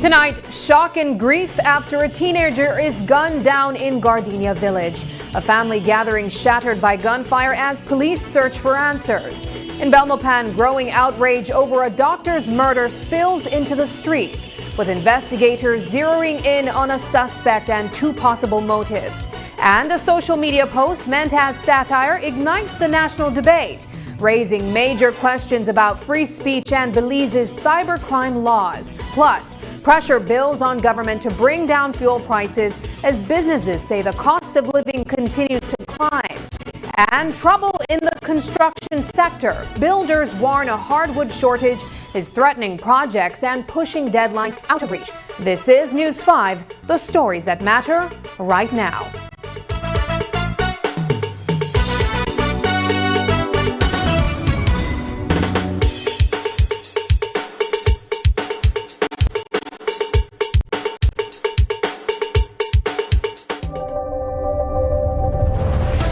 Tonight, shock and grief after a teenager is gunned down in Gardenia Village. A family gathering shattered by gunfire as police search for answers. In Belmopan, growing outrage over a doctor's murder spills into the streets, with investigators zeroing in on a suspect and two possible motives. And a social media post meant as satire ignites a national debate, raising major questions about free speech and Belize's cybercrime laws. Plus, pressure builds on government to bring down fuel prices as businesses say the cost of living continues to climb. And trouble in the construction sector. Builders warn a hardwood shortage is threatening projects and pushing deadlines out of reach. This is News 5, the stories that matter right now.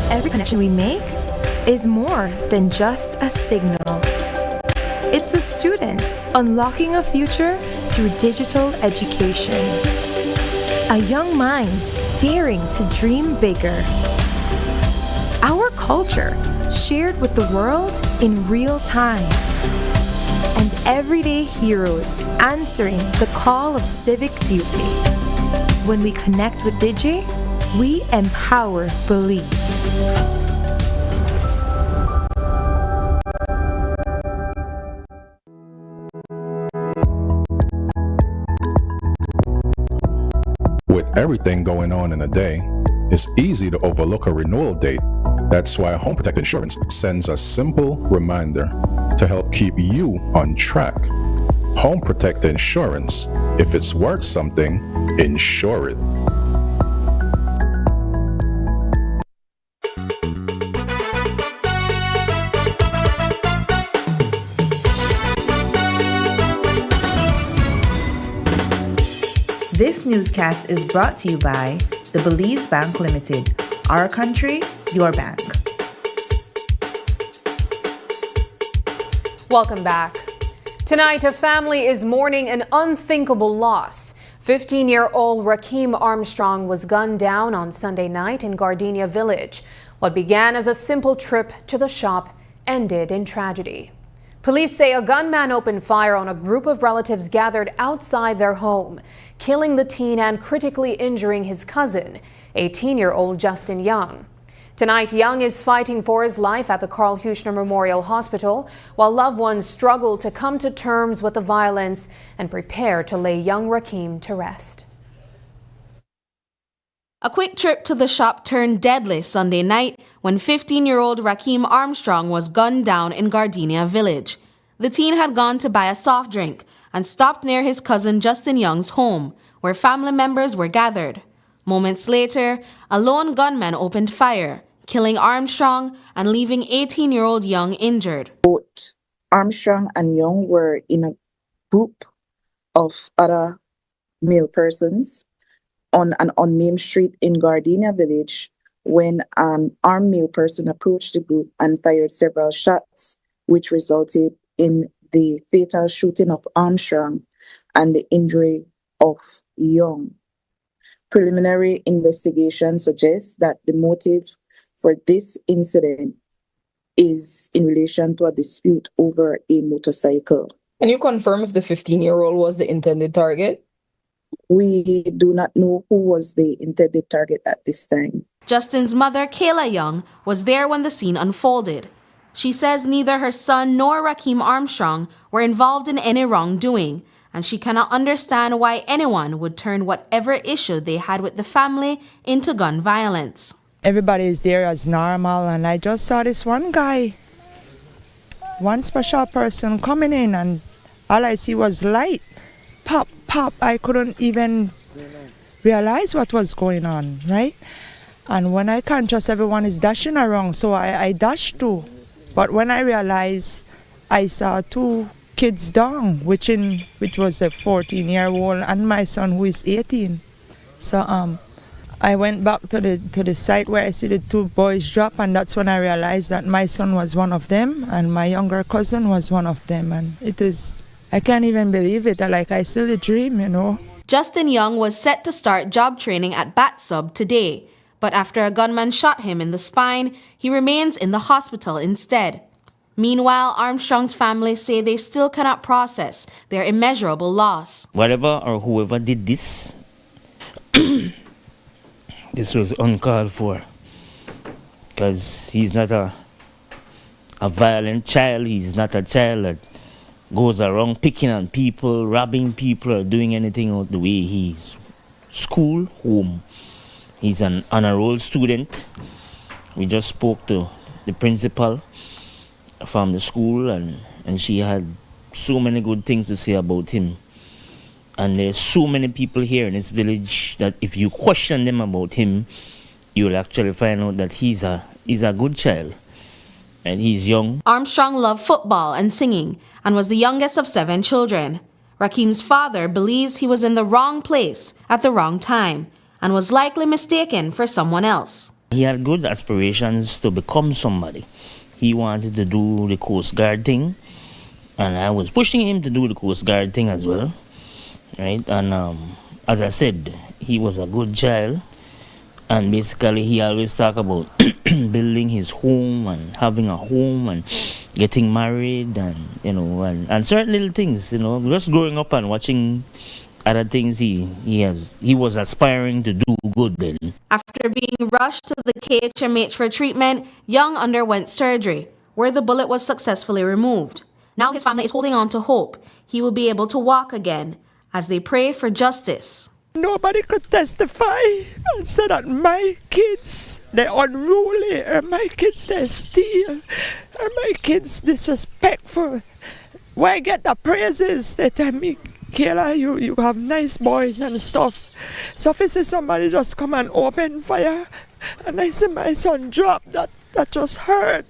Every connection we make is more than just a signal. It's a student unlocking a future through digital education. A young mind daring to dream bigger. Our culture shared with the world in real time. And everyday heroes answering the call of civic duty. When we connect with Digi, we empower Belize. With everything going on in a day, it's easy to overlook a renewal date. That's why Home Protect Insurance sends a simple reminder to help keep you on track. Home Protect Insurance. If it's worth something, insure it. This newscast is brought to you by the Belize Bank Limited. Our country, your bank. Welcome back. Tonight, a family is mourning an unthinkable loss. 15-year-old Rakeem Armstrong was gunned down on Sunday night in Gardenia Village. What began as a simple trip to the shop ended in tragedy. Police say a gunman opened fire on a group of relatives gathered outside their home, killing the teen and critically injuring his cousin, 18-year-old Justin Young. Tonight, Young is fighting for his life at the Carl Huchner Memorial Hospital, while loved ones struggle to come to terms with the violence and prepare to lay young Rakeem to rest. A quick trip to the shop turned deadly Sunday night when 15-year-old Rakeem Armstrong was gunned down in Gardenia Village. The teen had gone to buy a soft drink and stopped near his cousin Justin Young's home, where family members were gathered. Moments later, a lone gunman opened fire, killing Armstrong and leaving 18-year-old Young injured. Both Armstrong and Young were in a group of other male persons on an unnamed street in Gardenia Village when an armed male person approached the group and fired several shots, which resulted in the fatal shooting of Armstrong and the injury of Young. Preliminary investigation suggests that the motive for this incident is in relation to a dispute over a motorcycle. Can you confirm if the 15-year-old was the intended target? We do not know who was the intended target at this time. Justin's mother, Kayla Young, was there when the scene unfolded. She says neither her son nor Rakeem Armstrong were involved in any wrongdoing, and she cannot understand why anyone would turn whatever issue they had with the family into gun violence. Everybody is there as normal, and I just saw this one guy, one special person coming in, and all I see was light. Pop, pop. I couldn't even realize what was going on, right? And when I conscious, everyone is dashing around, so I dashed too. But when I realized, I saw two kids down, which was a 14-year-old and my son who is 18. So I went back to the site where I see the two boys drop, and that's when I realized that my son was one of them and my younger cousin was one of them, and it is I can't even believe it. Like I still a dream, you know. Justin Young was set to start job training at BATSUB today, but after a gunman shot him in the spine, he remains in the hospital instead. Meanwhile, Armstrong's family say they still cannot process their immeasurable loss. Whatever or whoever did this, this was uncalled for. Because he's not a violent child. He's not a child that goes around picking on people, robbing people, or doing anything out the way. He's school, home. He's an honor roll student. We just spoke to the principal from the school, and she had so many good things to say about him. And there's so many people here in this village that if you question them about him, you'll actually find out that he's a good child. And he's young. Armstrong loved football and singing and was the youngest of 7 children. Rakeem's father believes he was in the wrong place at the wrong time and was likely mistaken for someone else. He had good aspirations to become somebody. He wanted to do the Coast Guard thing, and I was pushing him to do the Coast Guard thing as well, right? And as I said, he was a good child, and basically he always talk about building his home and having a home and getting married, and you know, and certain little things, you know, just growing up and watching other things he was aspiring to do good then. After being rushed to the KHMH for treatment, Young underwent surgery, where the bullet was successfully removed. Now his family is holding on to hope he will be able to walk again as they pray for justice. Nobody could testify and say that my kids, they're unruly, or my kids, they steal, or my kids disrespectful. Where I get the praises, they tell me, Kayla, you have nice boys and stuff. So if I see somebody just come and open fire, and I see my son drop, that just hurt.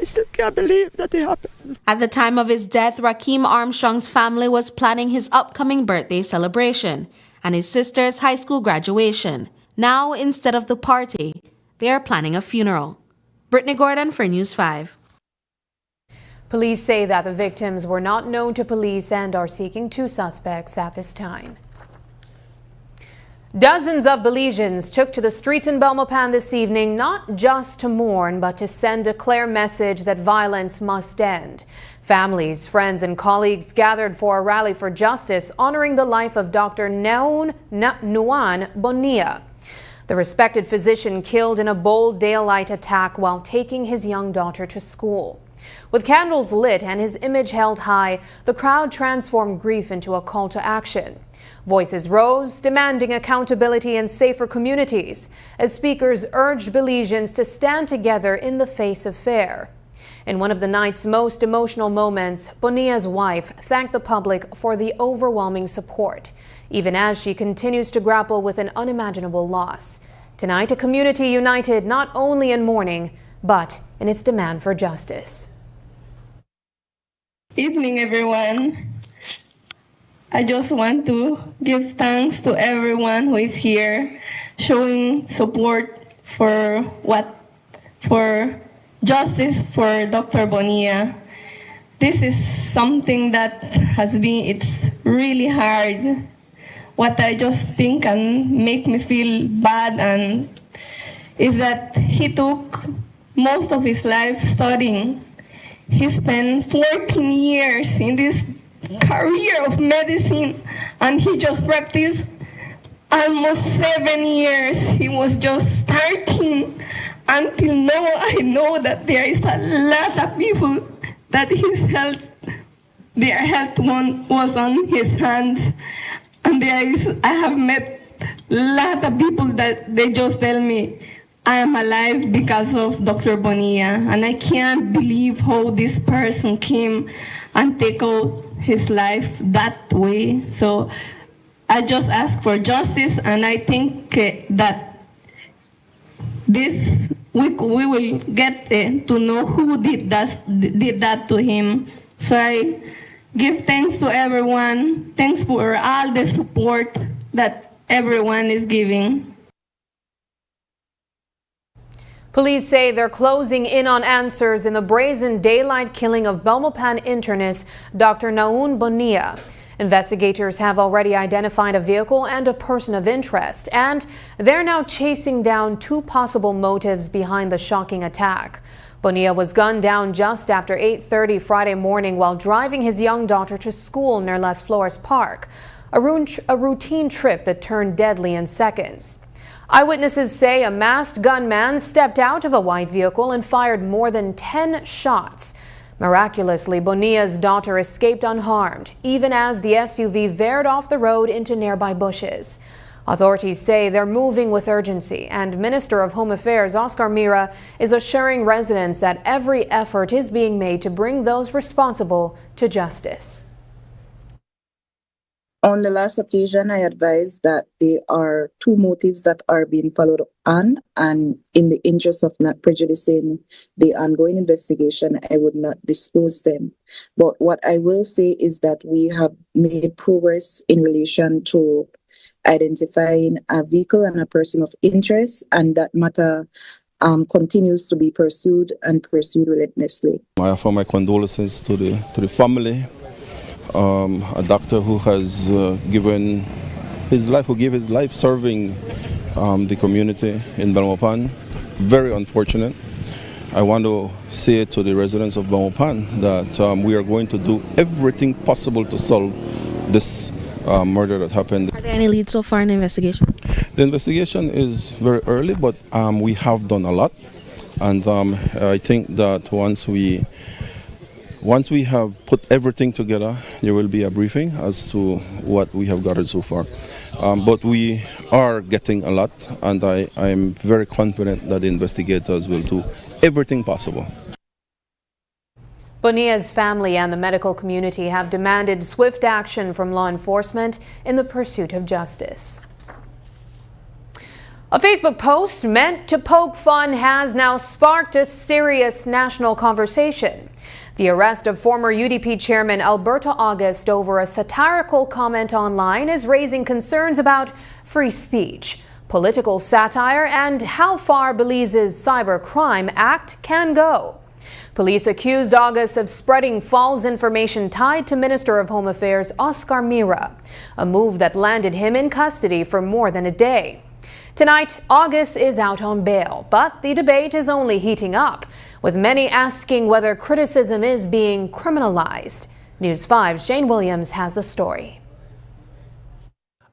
I still can't believe that it happened. At the time of his death, Rakeem Armstrong's family was planning his upcoming birthday celebration and his sister's high school graduation. Now, instead of the party, they are planning a funeral. Brittany Gordon for News 5. Police say that the victims were not known to police and are seeking 2 suspects at this time. Dozens of Belizeans took to the streets in Belmopan this evening, not just to mourn, but to send a clear message that violence must end. Families, friends, and colleagues gathered for a rally for justice honoring the life of Dr. Nuan Bonilla, the respected physician killed in a bold daylight attack while taking his young daughter to school. With candles lit and his image held high, the crowd transformed grief into a call to action. Voices rose, demanding accountability and safer communities, as speakers urged Belizeans to stand together in the face of fear. In one of the night's most emotional moments, Bonilla's wife thanked the public for the overwhelming support, even as she continues to grapple with an unimaginable loss. Tonight, a community united not only in mourning, but in its demand for justice. Evening, everyone. I just want to give thanks to everyone who is here, showing support for justice for Dr. Bonilla. This is something that it's really hard. What I just think and make me feel bad and is that he took most of his life studying. He spent 14 years in this career of medicine, and he just practiced almost 7 years. He was just starting. Until now, I know that there is a lot of people that their health was on his hands. And I have met a lot of people that they just tell me, I am alive because of Dr. Bonilla, and I can't believe how this person came and take out his life that way. So I just ask for justice, and I think that we will get to know who did that to him. So I give thanks to everyone. Thanks for all the support that everyone is giving. Police say they're closing in on answers in the brazen daylight killing of Belmopan internist Dr. Naun Bonilla. Investigators have already identified a vehicle and a person of interest, and they're now chasing down two possible motives behind the shocking attack. Bonilla was gunned down just after 8:30 Friday morning while driving his young daughter to school near Las Flores Park, a routine trip that turned deadly in seconds. Eyewitnesses say a masked gunman stepped out of a white vehicle and fired more than 10 shots. Miraculously, Bonilla's daughter escaped unharmed, even as the SUV veered off the road into nearby bushes. Authorities say they're moving with urgency, and Minister of Home Affairs Oscar Mira is assuring residents that every effort is being made to bring those responsible to justice. On the last occasion, I advised that there are two motives that are being followed on, and in the interest of not prejudicing the ongoing investigation, I would not disclose them. But what I will say is that we have made progress in relation to identifying a vehicle and a person of interest, and that matter continues to be pursued and pursued relentlessly. I offer my condolences to the family. A doctor who has given his life, who gave his life serving the community in Belmopan. Very unfortunate. I want to say to the residents of Belmopan that we are going to do everything possible to solve this murder that happened. Are there any leads so far in the investigation? The investigation is very early, but we have done a lot. And I think that once we have put everything together, there will be a briefing as to what we have gathered so far. But we are getting a lot, and I am very confident that the investigators will do everything possible. Bonilla's family and the medical community have demanded swift action from law enforcement in the pursuit of justice. A Facebook post meant to poke fun has now sparked a serious national conversation. The arrest of former UDP chairman Alberto August over a satirical comment online is raising concerns about free speech, political satire, and how far Belize's Cybercrime Act can go. Police accused August of spreading false information tied to Minister of Home Affairs Oscar Mira, a move that landed him in custody for more than a day. Tonight, August is out on bail, but the debate is only heating up, with many asking whether criticism is being criminalized. News 5's Shane Williams has the story.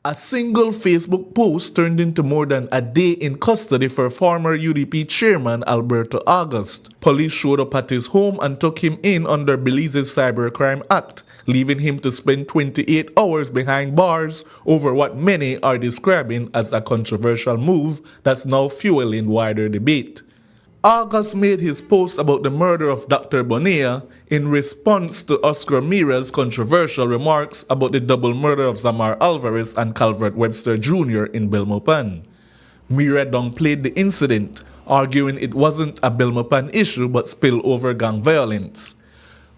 A single Facebook post turned into more than a day in custody for former UDP chairman Alberto August. Police showed up at his home and took him in under Belize's Cybercrime Act, leaving him to spend 28 hours behind bars over what many are describing as a controversial move that's now fueling wider debate. August made his post about the murder of Dr. Bonilla in response to Oscar Mira's controversial remarks about the double murder of Zamar Alvarez and Calvert Webster Jr. in Belmopan. Mira downplayed the incident, arguing it wasn't a Belmopan issue but spillover gang violence.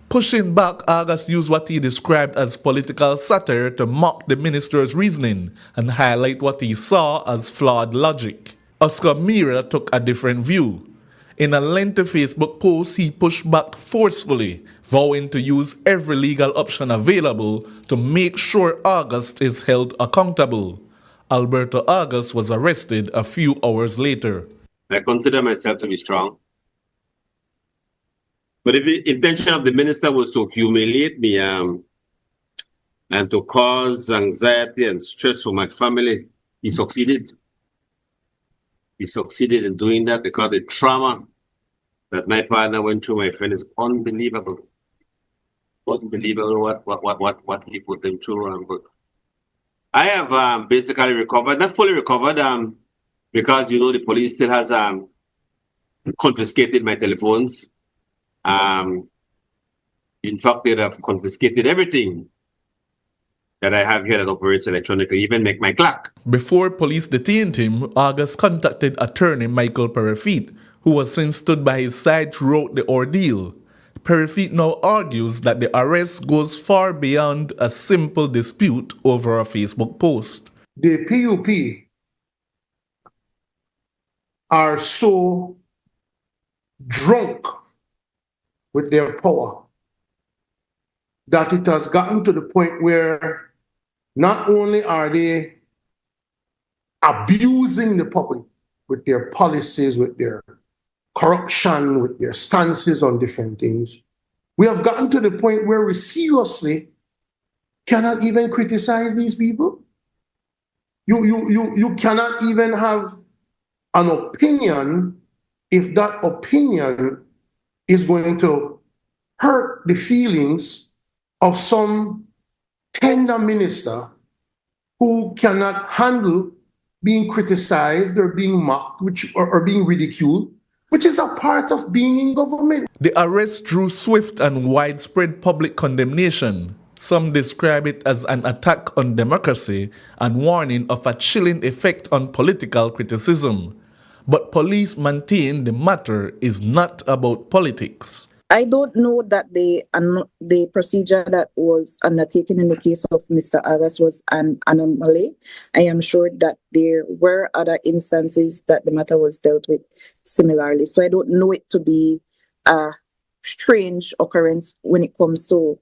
Pushing back, August used what he described as political satire to mock the minister's reasoning and highlight what he saw as flawed logic. Oscar Mira took a different view. In a lengthy Facebook post, he pushed back forcefully, vowing to use every legal option available to make sure August is held accountable. Alberto August was arrested a few hours later. I consider myself to be strong. But if the intention of the minister was to humiliate me and to cause anxiety and stress for my family, he succeeded. He succeeded in doing that because the trauma that my partner went through, my friend, is unbelievable. Unbelievable what he put them through. But I have basically recovered, not fully recovered, because the police still has confiscated my telephones. In fact, they have confiscated everything that I have here that operates electronically, even make my clock. Before police detained him, August contacted attorney Michael Perifit, who has since stood by his side throughout the ordeal. Perifit now argues that the arrest goes far beyond a simple dispute over a Facebook post. The PUP are so drunk with their power that it has gotten to the point where not only are they abusing the public with their policies, with their corruption, with their stances on different things, we have gotten to the point where we seriously cannot even criticize these people. You cannot even have an opinion if that opinion is going to hurt the feelings of some tender minister who cannot handle being criticized or being mocked, or being ridiculed, which is a part of being in government. The arrest drew swift and widespread public condemnation. Some describe it as an attack on democracy and warning of a chilling effect on political criticism. But police maintain the matter is not about politics. I don't know that the procedure that was undertaken in the case of Mr. August was an anomaly. I am sure that there were other instances that the matter was dealt with similarly. So I don't know it to be a strange occurrence when it comes to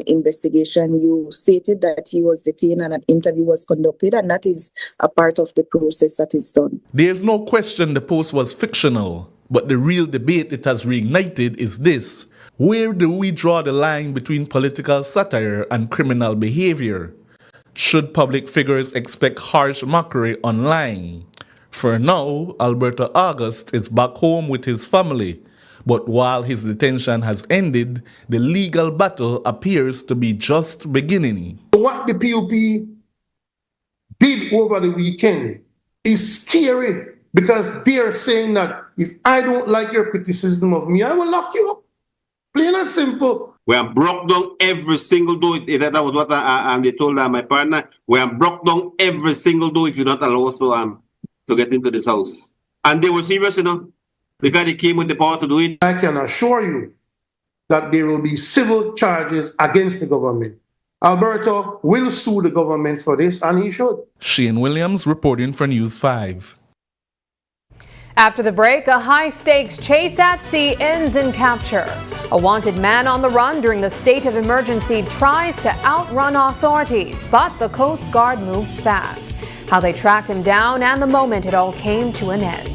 investigation. You stated that he was detained and an interview was conducted, and that is a part of the process that is done. There's no question the post was fictional, but the real debate it has reignited is this: where do we draw the line between political satire and criminal behavior? Should public figures expect harsh mockery online? For now, Alberto August is back home with his family. But while his detention has ended, the legal battle appears to be just beginning. What the PUP did over the weekend is scary, because they are saying that if I don't like your criticism of me, I will lock you up. Plain and simple. We have broke down every single door. That was what and they told my partner. We have broke down every single door if you don't allow us to get into this house. And they were serious, because they came with the power to do it. I can assure you that there will be civil charges against the government. Alberto will sue the government for this, and he should. Shane Williams reporting for News 5. After the break, a high-stakes chase at sea ends in capture. A wanted man on the run during the state of emergency tries to outrun authorities, but the Coast Guard moves fast. How they tracked him down and the moment it all came to an end.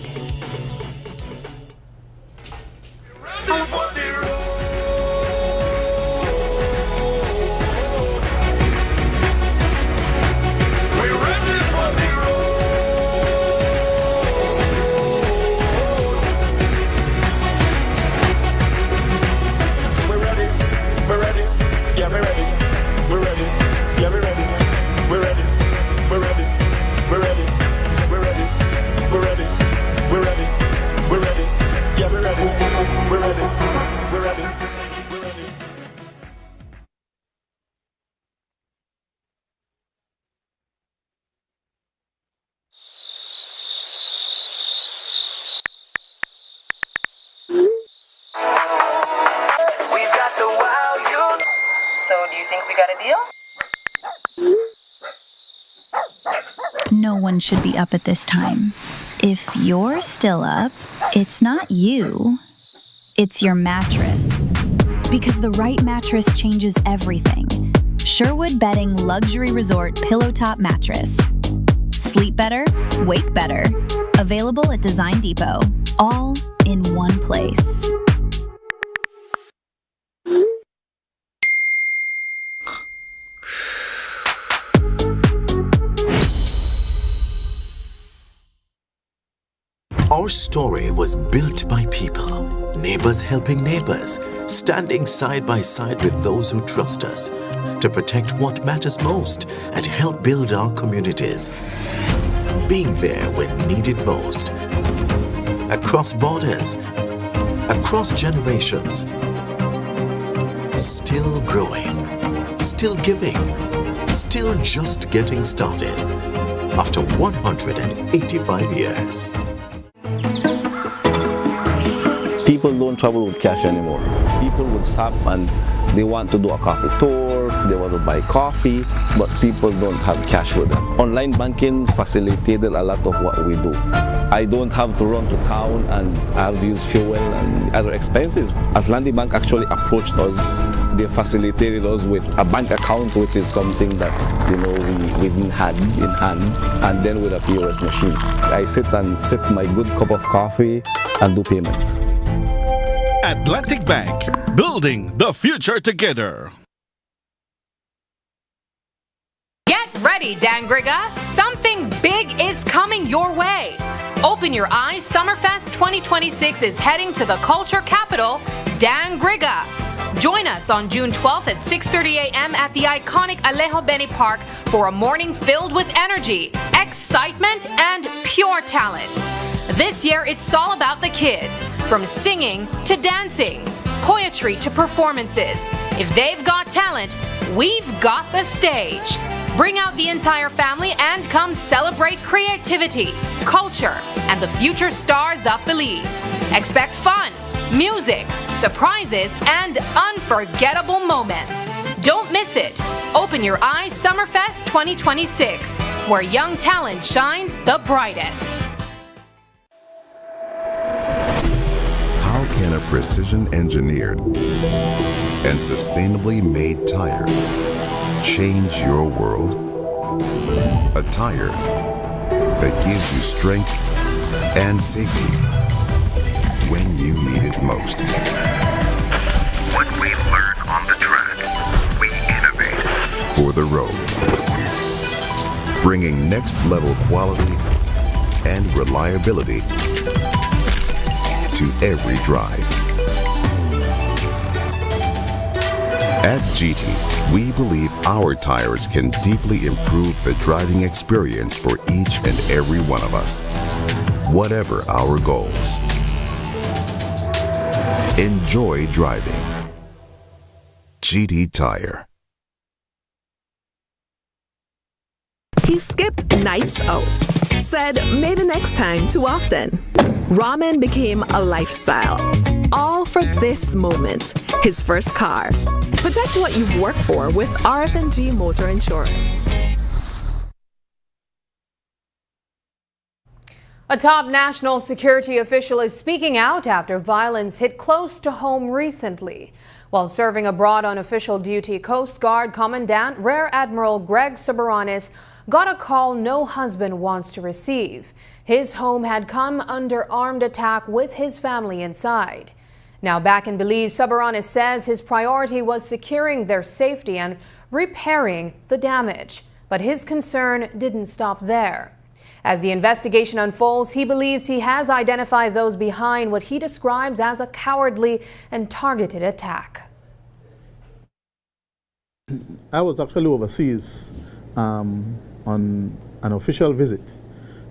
No one should be up at this time. If you're still up, it's not you, it's your mattress. Because the right mattress changes everything. Sherwood Bedding Luxury Resort Pillow Top Mattress. Sleep better, wake better. Available at Design Depot. All in one place. Our story was built by people, neighbors helping neighbors, standing side by side with those who trust us to protect what matters most and help build our communities. Being there when needed most. Across borders, across generations. Still growing, still giving, still just getting started. After 185 years. People don't travel with cash anymore. People would stop and they want to do a coffee tour, they want to buy coffee, but people don't have cash with them. Online banking facilitated a lot of what we do. I don't have to run to town and I have to use fuel and other expenses. Atlantic Bank actually approached us. They facilitated us with a bank account, which is something that we didn't have in hand, and then with a POS machine. I sit and sip my good cup of coffee and do payments. Atlantic Bank, building the future together. Get ready, Dangriga. Something big is coming your way. Open your eyes, Summerfest 2026 is heading to the culture capital, Dangriga. Join us on June 12th at 6:30 a.m. at the iconic Alejo Beni Park for a morning filled with energy, excitement, and pure talent. This year, it's all about the kids, from singing to dancing, poetry to performances. If they've got talent, we've got the stage. Bring out the entire family and come celebrate creativity, culture, and the future stars of Belize. Expect fun, music, surprises, and unforgettable moments. Don't miss it. Open your eyes, Summerfest 2026, where young talent shines the brightest. How can a precision-engineered and sustainably made tire change your world? A tire that gives you strength and safety when you need it most. What we learn on the track, we innovate For the road. Bringing next-level quality and reliability to every drive. At GT, we believe our tires can deeply improve the driving experience for each and every one of us, whatever our goals. Enjoy driving. GT Tire. He skipped nights out, said maybe next time too often. Ramen became a lifestyle, all for this moment, his first car. Protect what you've worked for with RF&G Motor Insurance. A top national security official is speaking out after violence hit close to home recently. While serving abroad on official duty, Coast Guard Commandant Rear Admiral Greg Soberanis got a call no husband wants to receive. His home had come under armed attack with his family inside. Now back in Belize, Soberanis says his priority was securing their safety and repairing the damage. But his concern didn't stop there. As the investigation unfolds, he believes he has identified those behind what he describes as a cowardly and targeted attack. I was actually overseas on an official visit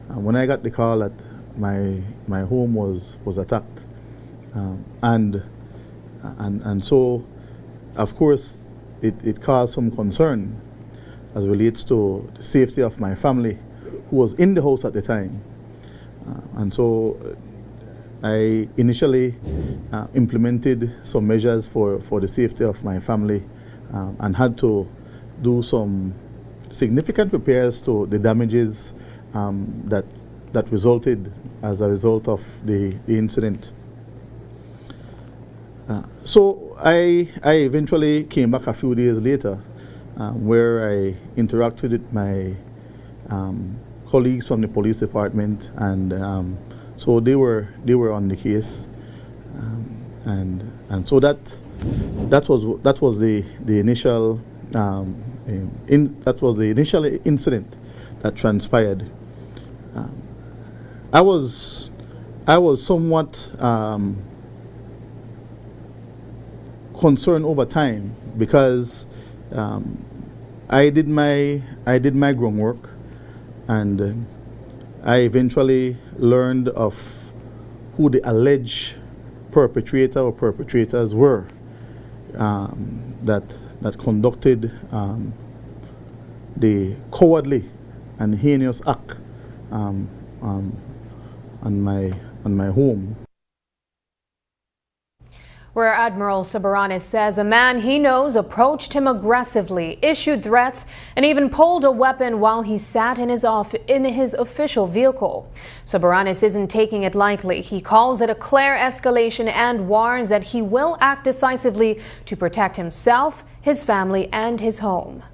when I got the call that my home was attacked, and so of course it caused some concern as relates to the safety of my family who was in the house at the time, and so I initially implemented some measures for the safety of my family and had to do some significant repairs to the damages that resulted as a result of the incident. So I eventually came back a few days later where I interacted with my colleagues from the police department, and so they were on the case, and so that was the initial that was the initial incident that transpired. I was somewhat concerned over time because I did my groundwork, and I eventually learned of who the alleged perpetrator or perpetrators were that conducted the cowardly and heinous act on my home. Rear Admiral Soberanis says a man he knows approached him aggressively, issued threats, and even pulled a weapon while he sat in his official vehicle. Soberanis isn't taking it lightly. He calls it a clear escalation and warns that he will act decisively to protect himself, his family, and his home.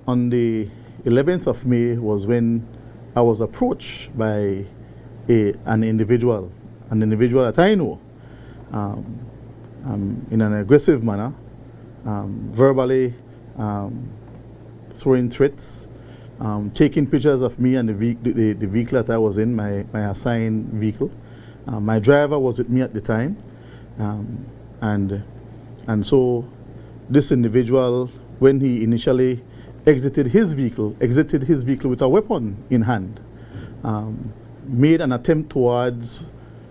On the 11th of May was when I was approached by an individual that I know, in an aggressive manner, verbally throwing threats, taking pictures of me and the vehicle that I was in, my assigned vehicle. My driver was with me at the time, and so this individual, when he initially exited his vehicle with a weapon in hand, made an attempt towards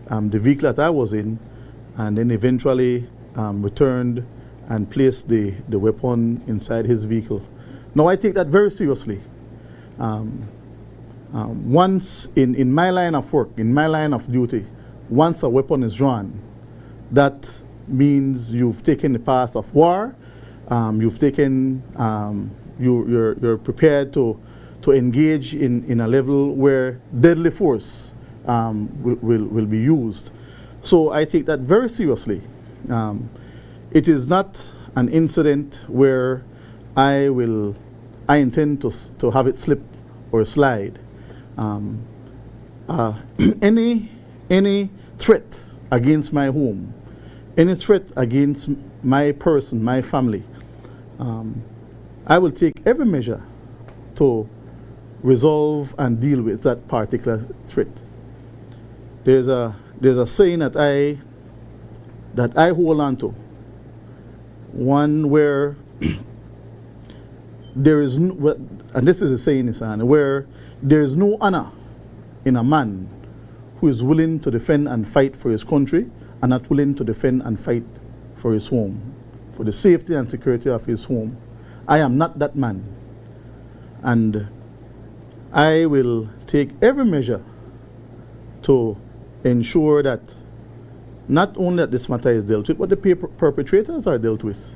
the vehicle that I was in, and then eventually returned and placed the weapon inside his vehicle. Now, I take that very seriously. Once in my line of work, in my line of duty, once a weapon is drawn, that means you've taken the path of war. You've taken, you're prepared to engage in a level where deadly force will be used. So I take that very seriously. It is not an incident where I intend to have it slip or slide. Any threat against my home, any threat against my person, my family, I will take every measure to resolve and deal with that particular threat. There's a saying that I hold on to, one where there is no, and this is a saying, where there is no honor in a man who is willing to defend and fight for his country and not willing to defend and fight for his home, for the safety and security of his home. I am not that man, and I will take every measure to ensure that not only that this matter is dealt with, but the perpetrators are dealt with.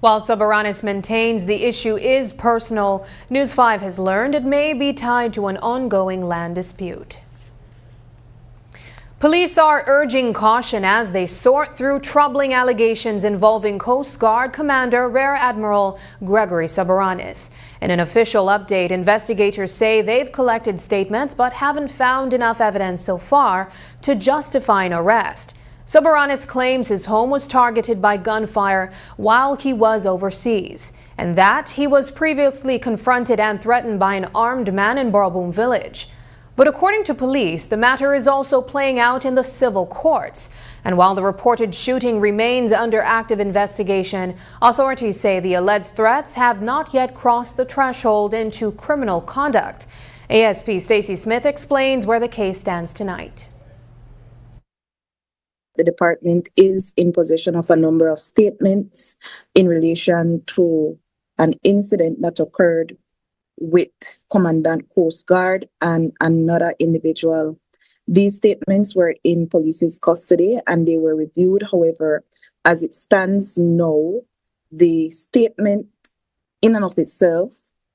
While Soberanis maintains the issue is personal, News 5 has learned it may be tied to an ongoing land dispute. Police are urging caution as they sort through troubling allegations involving Coast Guard Commander Rear Admiral Gregory Soberanis. In an official update, investigators say they've collected statements but haven't found enough evidence so far to justify an arrest. Soberanis claims his home was targeted by gunfire while he was overseas, and that he was previously confronted and threatened by an armed man in Boroboom village. But according to police, the matter is also playing out in the civil courts. And while the reported shooting remains under active investigation, authorities say the alleged threats have not yet crossed the threshold into criminal conduct. ASP Stacey Smith explains where the case stands tonight. The department is in possession of a number of statements in relation to an incident that occurred with Commandant Coast Guard and another individual. These statements were in police's custody and they were reviewed. However, as it stands now, the statement in and of itself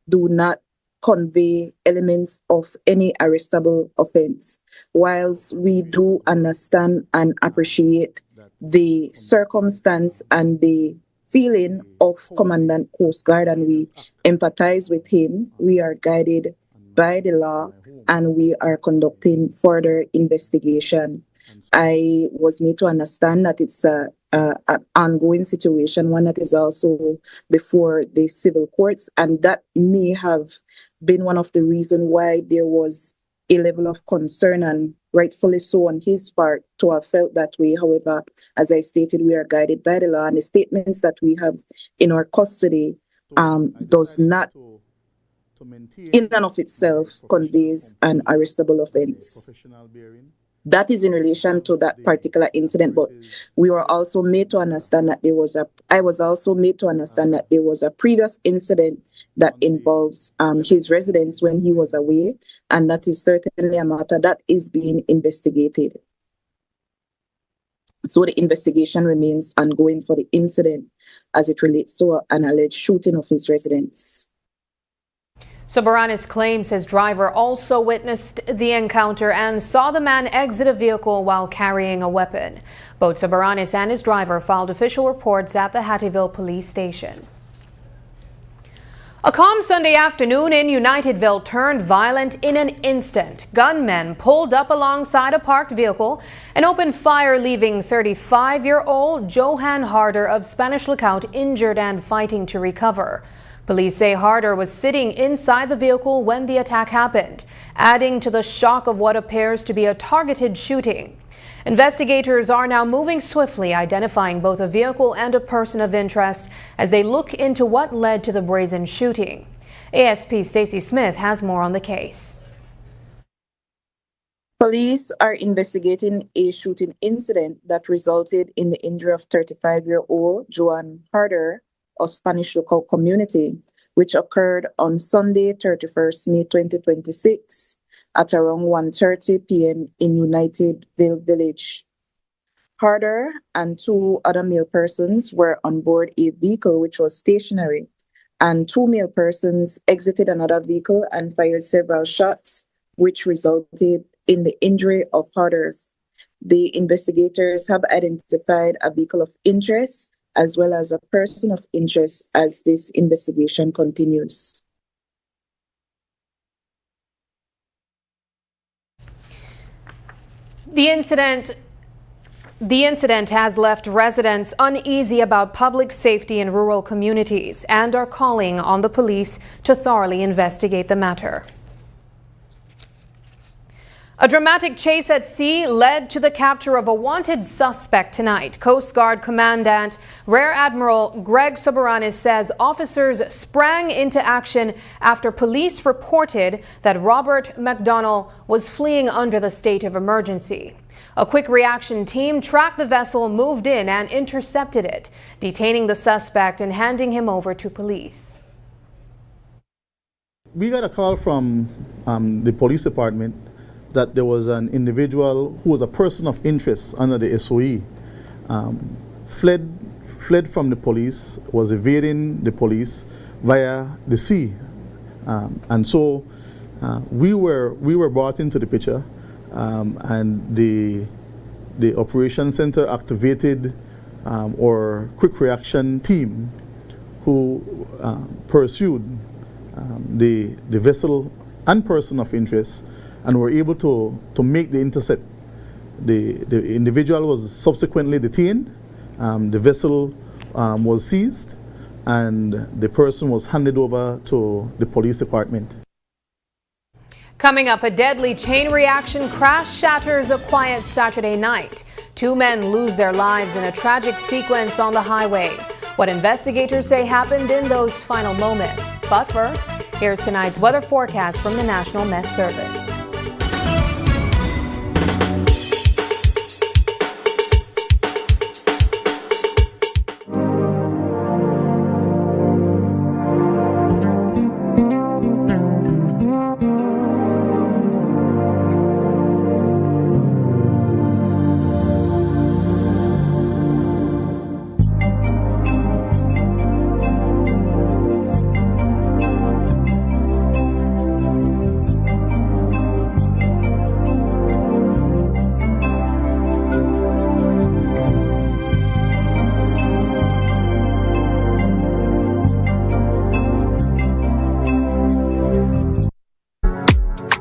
do not convey elements of any arrestable offense. Whilst we do understand and appreciate the circumstance and the feeling of Commandant Coast Guard and we empathize with him, we are guided by the law and we are conducting further investigation. I was made to understand that it's an ongoing situation, one that is also before the civil courts, and that may have been one of the reasons why there was a level of concern, and rightfully so on his part, to have felt that way. However, as I stated, we are guided by the law, and the statements that we have in our custody does not in and of itself conveys an arrestable offense. That is in relation to that particular incident, but we were also made to understand that I was also made to understand that there was a previous incident that involves his residence when he was away, and that is certainly a matter that is being investigated. So the investigation remains ongoing for the incident as it relates to an alleged shooting of his residence. Soberanis claims his driver also witnessed the encounter and saw the man exit a vehicle while carrying a weapon. Both Soberanis and his driver filed official reports at the Hattieville police station. A calm Sunday afternoon in Unitedville turned violent in an instant. Gunmen pulled up alongside a parked vehicle and opened fire, leaving 35-year-old Johan Harder of Spanish Lookout injured and fighting to recover. Police say Harder was sitting inside the vehicle when the attack happened, adding to the shock of what appears to be a targeted shooting. Investigators are now moving swiftly, identifying both a vehicle and a person of interest as they look into what led to the brazen shooting. ASP Stacey Smith has more on the case. Police are investigating a shooting incident that resulted in the injury of 35-year-old Johan Harder of Spanish Lookout community, which occurred on Sunday, 31st May 2026 at around 1:30 p.m. in Unitedville Village. Harder and two other male persons were on board a vehicle which was stationary, and two male persons exited another vehicle and fired several shots, which resulted in the injury of Harder. The investigators have identified a vehicle of interest as well as a person of interest as this investigation continues. The incident has left residents uneasy about public safety in rural communities and are calling on the police to thoroughly investigate the matter. A dramatic chase at sea led to the capture of a wanted suspect tonight. Coast Guard Commandant Rear Admiral Greg Soberanis says officers sprang into action after police reported that Robert McDonnell was fleeing under the state of emergency. A quick reaction team tracked the vessel, moved in and intercepted it, detaining the suspect and handing him over to police. We got a call from the police department that there was an individual who was a person of interest under the SOE, fled from the police, was evading the police via the sea, and so we were brought into the picture, and the Operations Center activated our quick reaction team, who pursued the vessel and person of interest, and were able to make the intercept. The individual was subsequently detained, the vessel was seized, and the person was handed over to the police department. Coming up, a deadly chain reaction crash shatters a quiet Saturday night. Two men lose their lives in a tragic sequence on the highway. What investigators say happened in those final moments. But first, here's tonight's weather forecast from the National Met Service.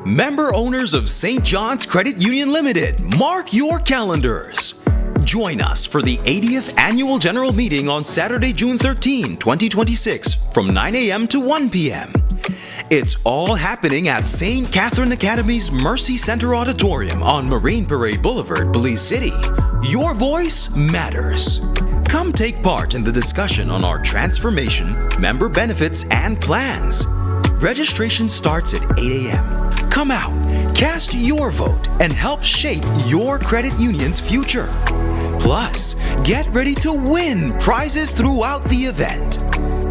Member owners of St. John's Credit Union Limited, mark your calendars. Join us for the 80th Annual General Meeting on Saturday, June 13, 2026 from 9 a.m. to 1 p.m. It's all happening at St. Catherine Academy's Mercy Center Auditorium on Marine Parade Boulevard, Belize City. Your voice matters. Come take part in the discussion on our transformation, member benefits, and plans. Registration starts at 8 a.m. Come out, cast your vote, and help shape your credit union's future. Plus, get ready to win prizes throughout the event.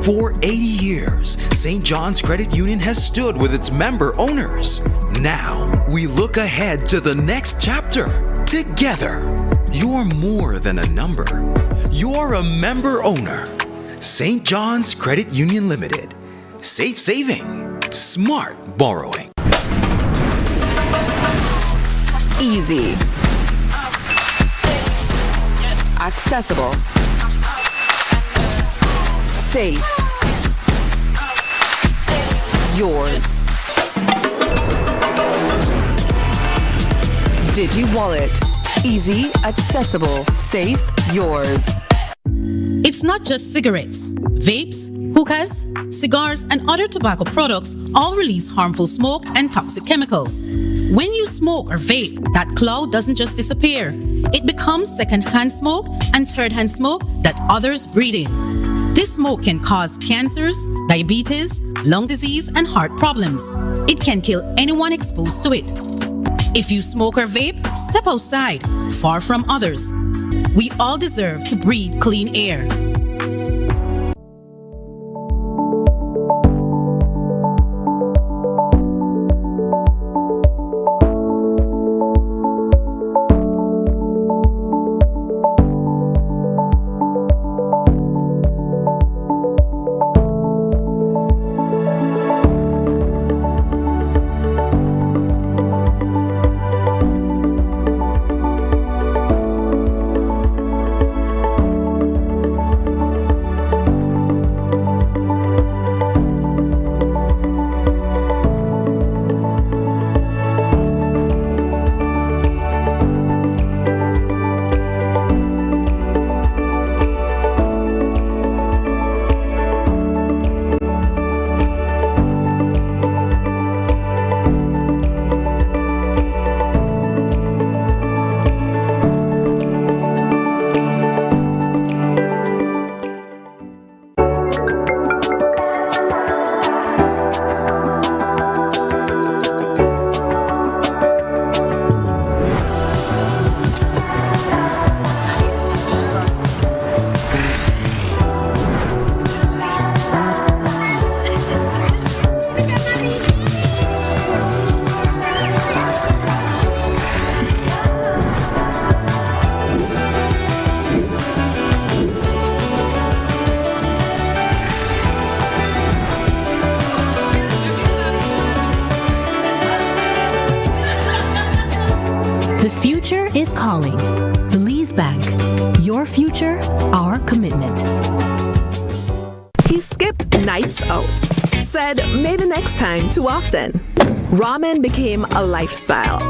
For 80 years, St. John's Credit Union has stood with its member owners. Now, we look ahead to the next chapter together. You're more than a number. You're a member owner. St. John's Credit Union Limited. Safe saving. Smart borrowing. Easy. Accessible. Safe. Yours. Digi Wallet. Easy, accessible, safe, yours. It's not just cigarettes. Vapes, hookahs, cigars, and other tobacco products all release harmful smoke and toxic chemicals. When you smoke or vape, that cloud doesn't just disappear. It becomes second-hand smoke and third-hand smoke that others breathe in. This smoke can cause cancers, diabetes, lung disease, and heart problems. It can kill anyone exposed to it. If you smoke or vape, step outside, far from others. We all deserve to breathe clean air. The future is calling. Belize Bank. Your future, our commitment. He skipped nights out. Said maybe next time too often. Ramen became a lifestyle.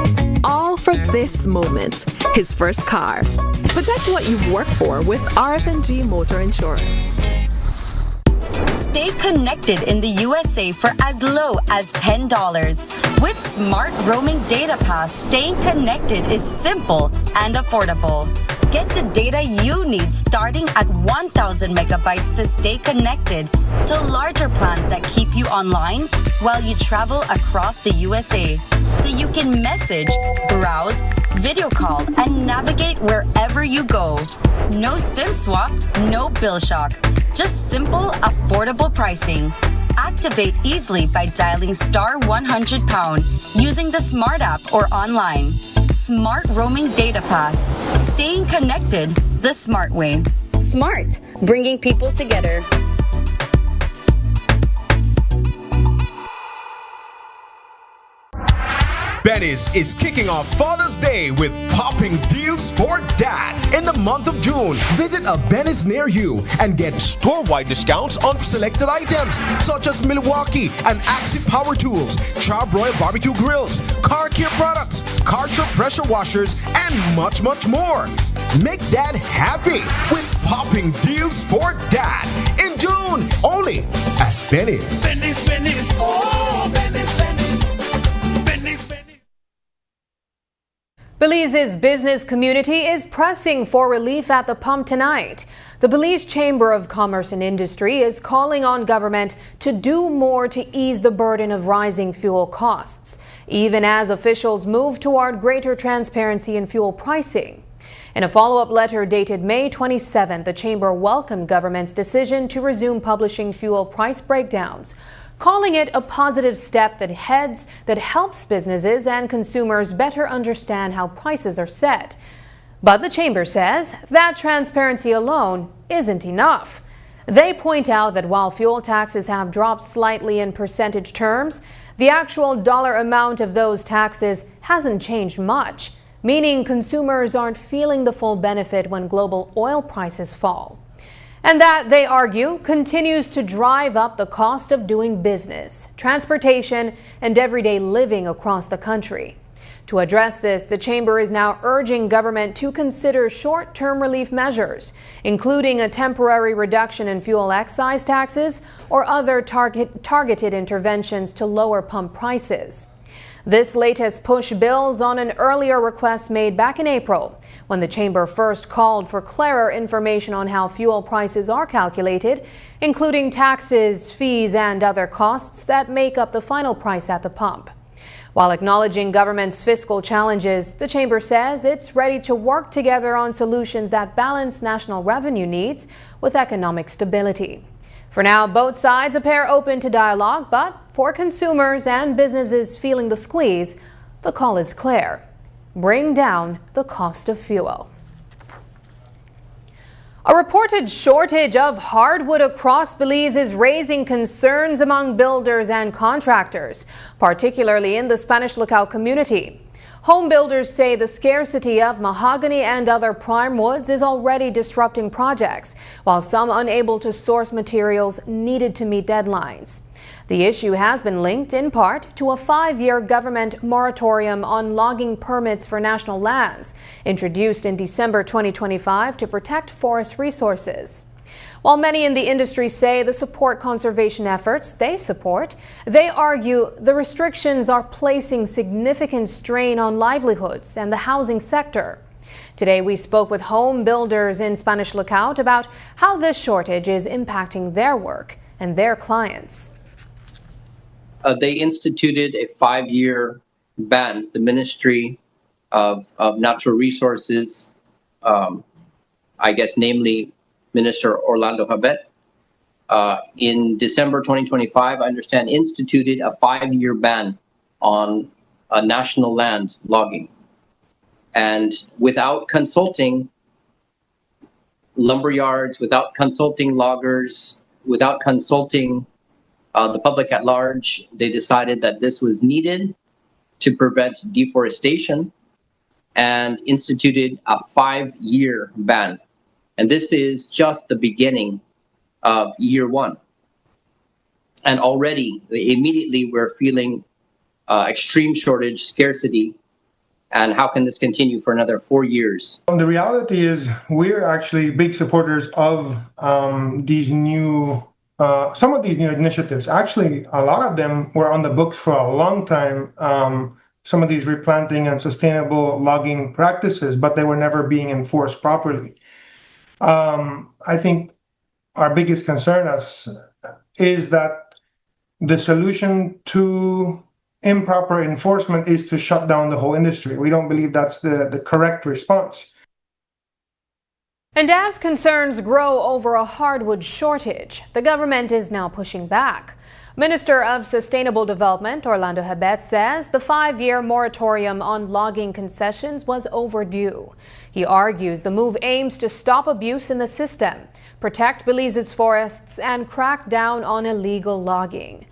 All for this moment. His first car. Protect what you've worked for with RF&G Motor Insurance. Stay connected in the USA for as low as $10. With Smart Roaming Data Pass, staying connected is simple and affordable. Get the data you need starting at 1,000 megabytes to stay connected to larger plans that keep you online while you travel across the USA. So you can message, browse, video call, and navigate wherever you go. No SIM swap, no bill shock. Just simple, affordable pricing. Activate easily by dialing *100# using the Smart app or online. Smart Roaming Data Pass. Staying connected the smart way. Smart, bringing people together. Benny's is kicking off Father's Day with popping deals for dad in the month of June. Visit a Benny's near you and get store-wide discounts on selected items such as Milwaukee and Axie Power Tools, Charbroil Barbecue Grills, car care products, Karcher pressure washers, and much, much more. Make dad happy with popping deals for dad in June, only at Benny's. Benny's, Benny's, oh, Benny's, Benny's. Belize's business community is pressing for relief at the pump tonight. The Belize Chamber of Commerce and Industry is calling on government to do more to ease the burden of rising fuel costs, even as officials move toward greater transparency in fuel pricing. In a follow-up letter dated May 27, the Chamber welcomed government's decision to resume publishing fuel price breakdowns, calling it a positive step that helps businesses and consumers better understand how prices are set. But the chamber says that transparency alone isn't enough. They point out that while fuel taxes have dropped slightly in percentage terms, the actual dollar amount of those taxes hasn't changed much, meaning consumers aren't feeling the full benefit when global oil prices fall. And that, they argue, continues to drive up the cost of doing business, transportation, and everyday living across the country. To address this, the chamber is now urging government to consider short-term relief measures, including a temporary reduction in fuel excise taxes or other targeted interventions to lower pump prices. This latest push builds on an earlier request made back in April, when the chamber first called for clearer information on how fuel prices are calculated, including taxes, fees, and other costs that make up the final price at the pump. While acknowledging government's fiscal challenges, the chamber says it's ready to work together on solutions that balance national revenue needs with economic stability. For now, both sides appear open to dialogue, but for consumers and businesses feeling the squeeze, the call is clear: bring down the cost of fuel. A reported shortage of hardwood across Belize is raising concerns among builders and contractors, particularly in the Spanish Lookout community. Home builders say the scarcity of mahogany and other prime woods is already disrupting projects, while some unable to source materials needed to meet deadlines. The issue has been linked in part to a 5-year government moratorium on logging permits for national lands, introduced in December 2025 to protect forest resources. While many in the industry say the support conservation efforts they support, they argue the restrictions are placing significant strain on livelihoods and the housing sector. Today, we spoke with home builders in Spanish Lookout about how this shortage is impacting their work and their clients. They instituted a 5-year ban. The Ministry of Natural Resources, I guess namely Minister Orlando Habet, in December 2025, I understand, instituted a 5-year ban on national land logging. And without consulting lumberyards, without consulting loggers, without consulting the public at large, they decided that this was needed to prevent deforestation and instituted a 5-year ban. And this is just the beginning of year 1. And already, immediately, we're feeling extreme shortage, scarcity. And how can this continue for another 4 years? The reality is we're actually big supporters of these new some of these new initiatives. Actually, a lot of them were on the books for a long time, some of these replanting and sustainable logging practices, but they were never being enforced properly. I think our biggest concern is that the solution to improper enforcement is to shut down the whole industry. We don't believe that's the correct response. And as concerns grow over a hardwood shortage, the government is now pushing back. Minister of Sustainable Development Orlando Habet says the 5-year moratorium on logging concessions was overdue. He argues the move aims to stop abuse in the system, protect Belize's forests, and crack down on illegal logging.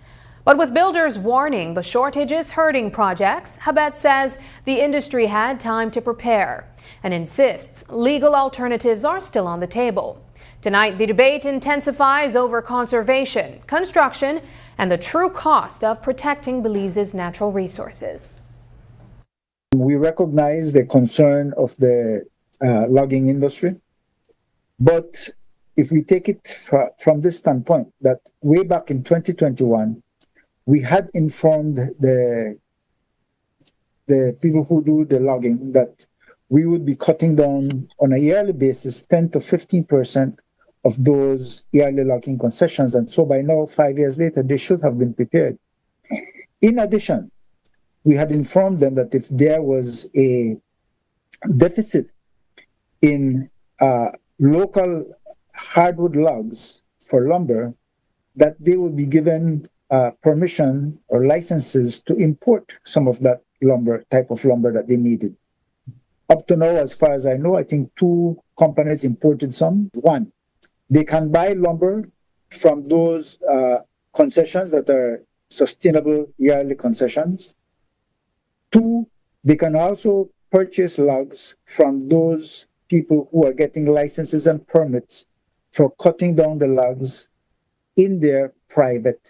But with builders warning the shortage is hurting projects, Habet says the industry had time to prepare and insists legal alternatives are still on the table. Tonight, the debate intensifies over conservation, construction, and the true cost of protecting Belize's natural resources. We recognize the concern of the logging industry, but if we take it from this standpoint, that way back in 2021, we had informed the people who do the logging that we would be cutting down on a yearly basis 10 to 15% of those yearly logging concessions. And so by now, 5 years later, they should have been prepared. In addition, we had informed them that if there was a deficit in local hardwood logs for lumber, that they would be given permission or licenses to import some of that type of lumber that they needed. Up to now, as far as I know, I think 2 companies imported some. 1, they can buy lumber from those concessions that are sustainable yearly concessions. 2, they can also purchase logs from those people who are getting licenses and permits for cutting down the logs in their private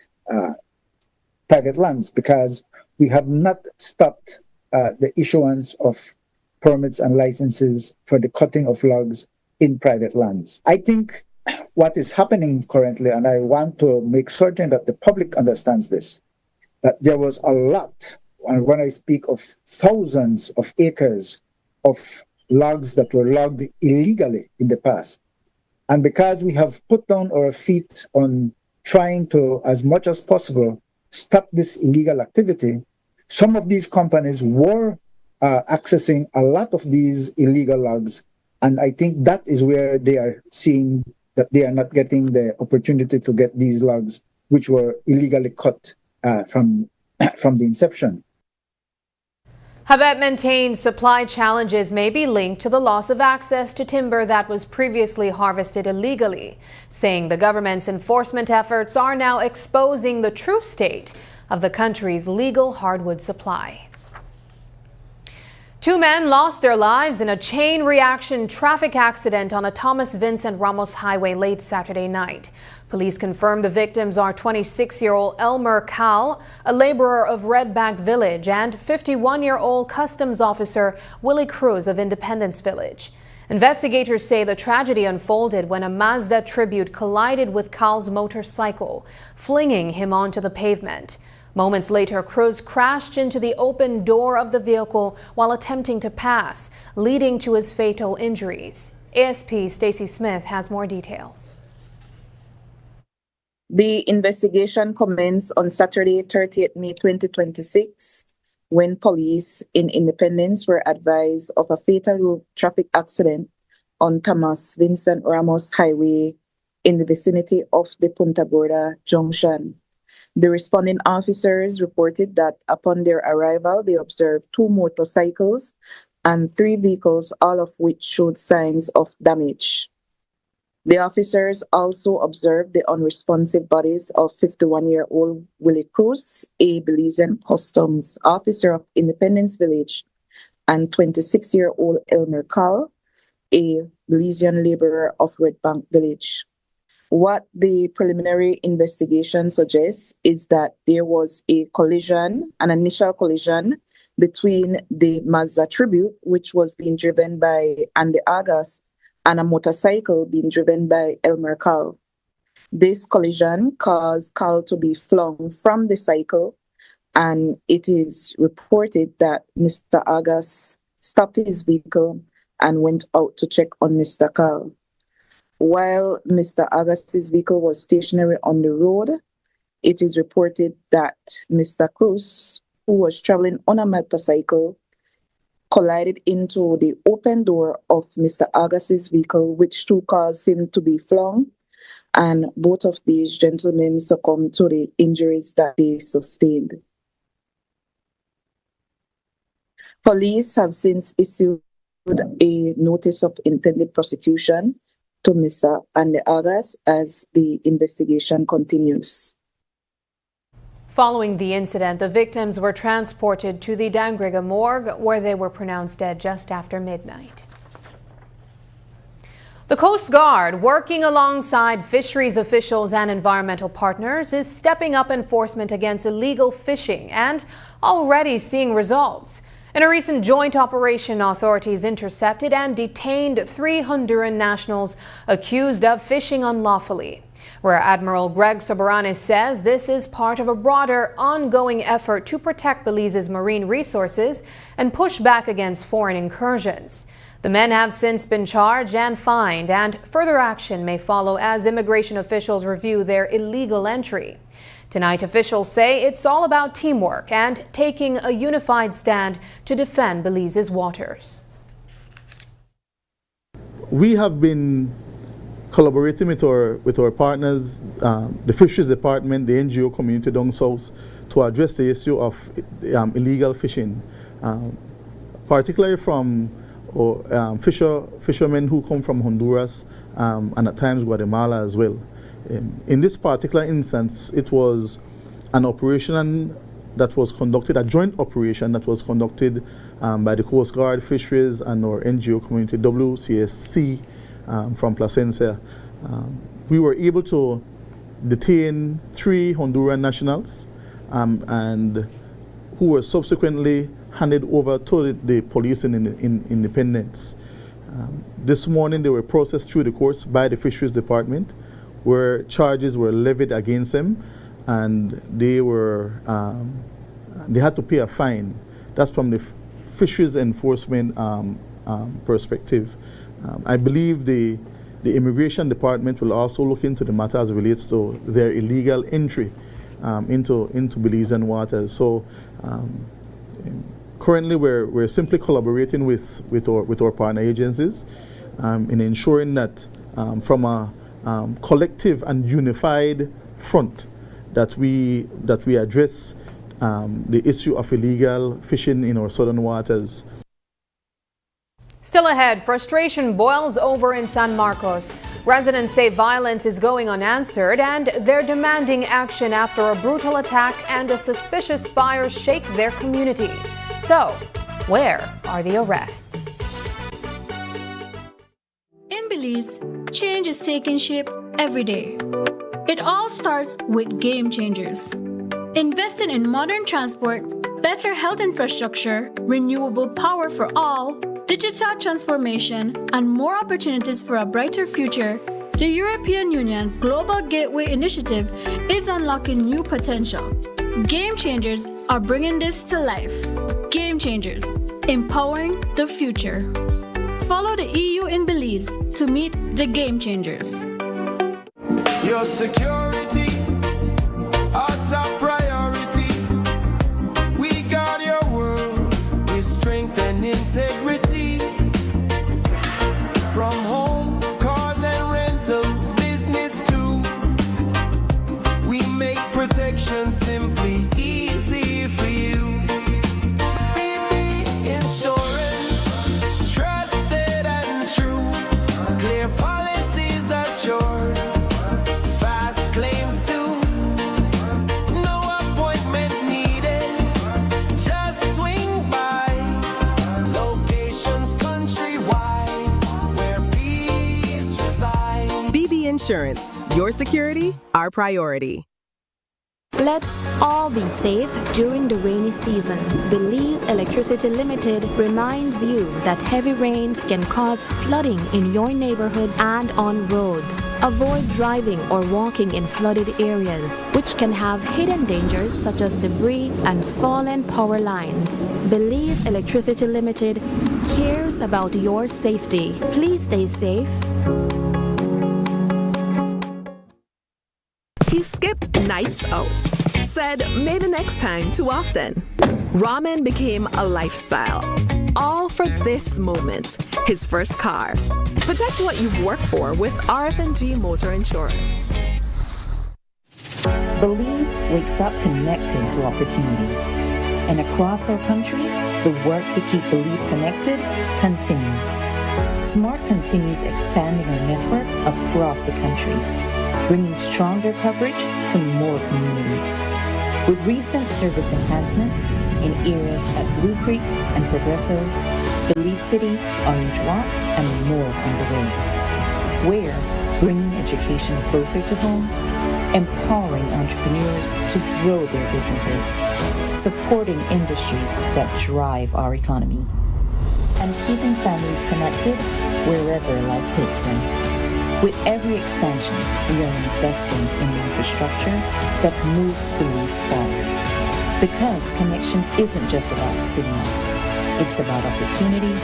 lands, because we have not stopped the issuance of permits and licenses for the cutting of logs in private lands. I think what is happening currently, and I want to make certain that the public understands this, that there was a lot, and when I speak of thousands of acres of logs that were logged illegally in the past. And because we have put down our feet on trying to, as much as possible, stop this illegal activity, some of these companies were accessing a lot of these illegal logs. And I think that is where they are seeing that they are not getting the opportunity to get these logs, which were illegally cut from the inception. Habet maintains supply challenges may be linked to the loss of access to timber that was previously harvested illegally, saying the government's enforcement efforts are now exposing the true state of the country's legal hardwood supply. 2 men lost their lives in a chain reaction traffic accident on a Thomas Vincent Ramos highway late Saturday night. Police confirmed the victims are 26-year-old Elmer Cal, a laborer of Red Bank Village, and 51-year-old customs officer Willie Cruz of Independence Village. Investigators say the tragedy unfolded when a Mazda Tribute collided with Cal's motorcycle, flinging him onto the pavement. Moments later, Cruz crashed into the open door of the vehicle while attempting to pass, leading to his fatal injuries. ASP Stacey Smith has more details. The investigation commenced on Saturday, 30th May 2026, when police in Independence were advised of a fatal road traffic accident on Thomas Vincent Ramos Highway in the vicinity of the Punta Gorda Junction. The responding officers reported that upon their arrival, they observed 2 motorcycles and 3 vehicles, all of which showed signs of damage. The officers also observed the unresponsive bodies of 51-year-old Willie Cruz, a Belizean customs officer of Independence Village, and 26-year-old Elmer Cal, a Belizean laborer of Red Bank Village. What the preliminary investigation suggests is that there was an initial collision between the Mazda Tribute, which was being driven by Andy Agas, and a motorcycle being driven by Elmer Cal. This collision caused Cal to be flung from the cycle, and it is reported that Mr. Agas stopped his vehicle and went out to check on Mr. Cal. While Mr. Agas's vehicle was stationary on the road, it is reported that Mr. Cruz, who was traveling on a motorcycle, collided into the open door of Mr. Agas's vehicle, which too caused him to be flung, and both of these gentlemen succumbed to the injuries that they sustained. Police have since issued a notice of intended prosecution to Mr. Andy Agas as the investigation continues. Following the incident, the victims were transported to the Dangriga morgue, where they were pronounced dead just after midnight. The Coast Guard, working alongside fisheries officials and environmental partners, is stepping up enforcement against illegal fishing and already seeing results. In a recent joint operation, authorities intercepted and detained 3 Honduran nationals accused of fishing unlawfully. Rear Admiral Greg Soberanes says this is part of a broader, ongoing effort to protect Belize's marine resources and push back against foreign incursions. The men have since been charged and fined, and further action may follow as immigration officials review their illegal entry. Tonight, officials say it's all about teamwork and taking a unified stand to defend Belize's waters. We have been collaborating with our partners, the Fisheries Department, the NGO community down south, to address the issue of illegal fishing, particularly from fishermen who come from Honduras and at times Guatemala as well. In this particular instance, it was an operation that was conducted, a joint operation that was conducted by the Coast Guard, Fisheries, and our NGO community, WCSC, from Placencia. We were able to detain 3 Honduran nationals and who were subsequently handed over to the police in Independence. This morning they were processed through the courts by the Fisheries Department, where charges were levied against them, and they had to pay a fine. That's from the Fisheries Enforcement perspective. I believe the Immigration Department will also look into the matter as it relates to their illegal entry into Belizean waters. So currently we're simply collaborating with our partner agencies in ensuring that from a collective and unified front that we address the issue of illegal fishing in our southern waters. Still ahead, frustration boils over in San Marcos. Residents say violence is going unanswered and they're demanding action after a brutal attack and a suspicious fire shake their community. So, where are the arrests? In Belize, change is taking shape every day. It all starts with Game Changers. Investing in modern transport, better health infrastructure, renewable power for all, digital transformation, and more opportunities for a brighter future, the European Union's Global Gateway Initiative is unlocking new potential. Game Changers are bringing this to life. Game Changers, empowering the future. Follow the EU in Belize to meet the Game Changers. Your security, our top priority. We guard your world with strength and integrity. From home, cars and rentals, business too. We make protection simply easy for you. BB Insurance, trusted and true. Clear policies assured. Fast claims too. No appointment needed. Just swing by. Locations countrywide where peace resides. BB Insurance, your security, our priority. Let's all be safe during the rainy season. Belize Electricity Limited reminds you that heavy rains can cause flooding in your neighborhood and on roads. Avoid driving or walking in flooded areas, which can have hidden dangers such as debris and fallen power lines. Belize Electricity Limited cares about your safety. Please stay safe. He skipped nights out, said maybe next time too often. Ramen became a lifestyle, all for this moment, his first car. Protect what you've worked for with RF&G Motor Insurance. Belize wakes up connected to opportunity. And across our country, the work to keep Belize connected continues. SMART continues expanding our network across the country, bringing stronger coverage to more communities. With recent service enhancements in areas at Blue Creek and Progresso, Belize City, Orange Walk, and more on the way. We're bringing education closer to home, empowering entrepreneurs to grow their businesses, supporting industries that drive our economy, and keeping families connected wherever life takes them. With every expansion, we are investing in the infrastructure that moves Belize forward. Because connection isn't just about signal, it's about opportunity,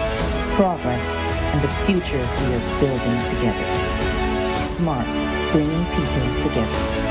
progress, and the future we are building together. SMART, bringing people together.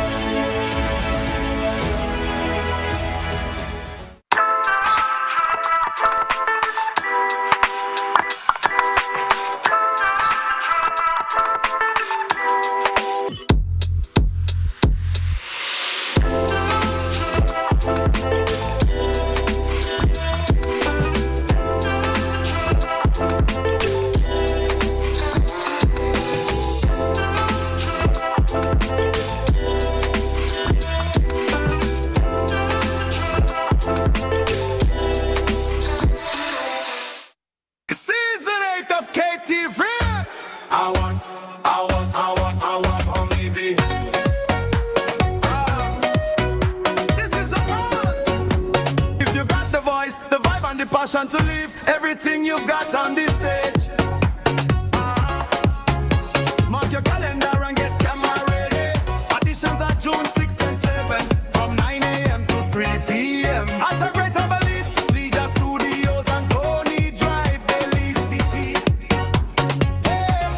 motion to leave everything you've got on this stage. Mark your calendar and get camera ready. Auditions are June 6 and 7 from 9 a.m. to 3 p.m. At a Greater Belize, Leisure Studios and Tony Drive, Belize City. Hey,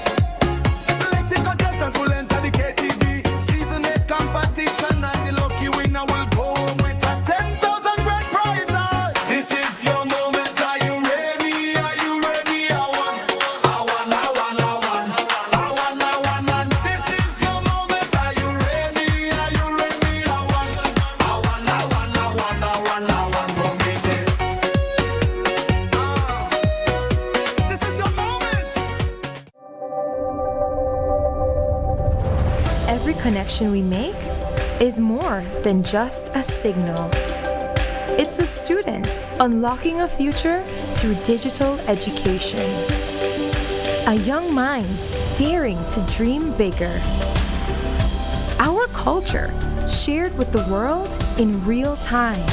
selected contestants will enter the KTV Season 8 competition, and the lucky winner will go home with a 10,000 grand prize. This is your moment. Are you ready? Are you ready? I want. This is your moment. Are you ready? Are you ready? I want. For me, this is your moment. Every connection we make is more than just a signal. It's a student unlocking a future through digital education. A young mind daring to dream bigger. Our culture shared with the world in real time.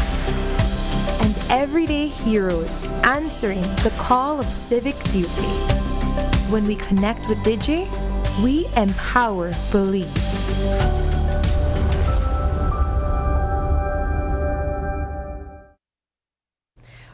And everyday heroes answering the call of civic duty. When we connect with Digi, we empower Belize.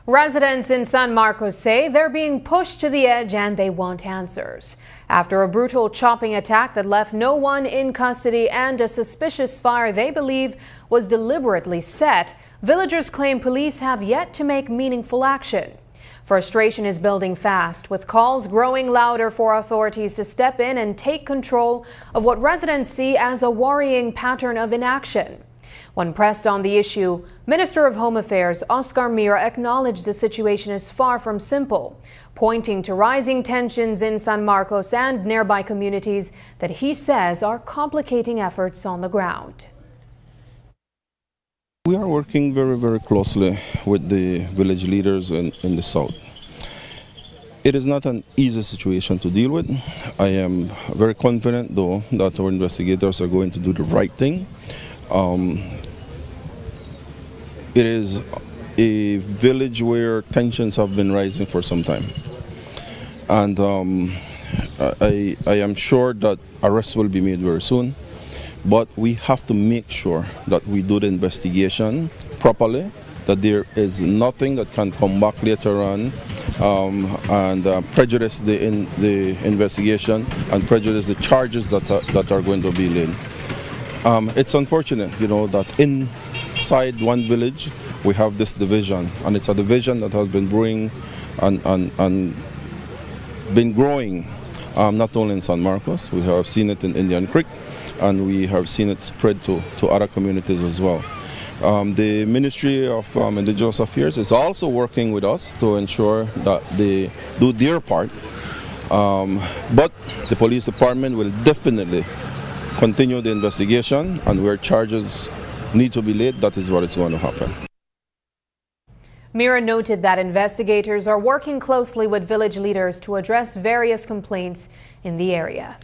Residents in San Marcos say they're being pushed to the edge and they want answers. After a brutal chopping attack that left no one in custody and a suspicious fire they believe was deliberately set, villagers claim police have yet to make meaningful action. Frustration is building fast, with calls growing louder for authorities to step in and take control of what residents see as a worrying pattern of inaction. When pressed on the issue, Minister of Home Affairs Oscar Mira acknowledged the situation is far from simple, pointing to rising tensions in San Marcos and nearby communities that he says are complicating efforts on the ground. We are working very, very closely with the village leaders in the south. It is not an easy situation to deal with. I am very confident, though, that our investigators are going to do the right thing. It is a village where tensions have been rising for some time. And I am sure that arrests will be made very soon. But we have to make sure that we do the investigation properly, that there is nothing that can come back later on and prejudice the investigation and prejudice the charges that are going to be laid. It's unfortunate, that inside one village we have this division, and it's a division that has been brewing and been growing, not only in San Marcos. We have seen it in Indian Creek, and we have seen it spread to other communities as well. The Ministry of Indigenous Affairs is also working with us to ensure that they do their part, but the police department will definitely continue the investigation, and where charges need to be laid, that is what is going to happen. Mira noted that investigators are working closely with village leaders to address various complaints in the area.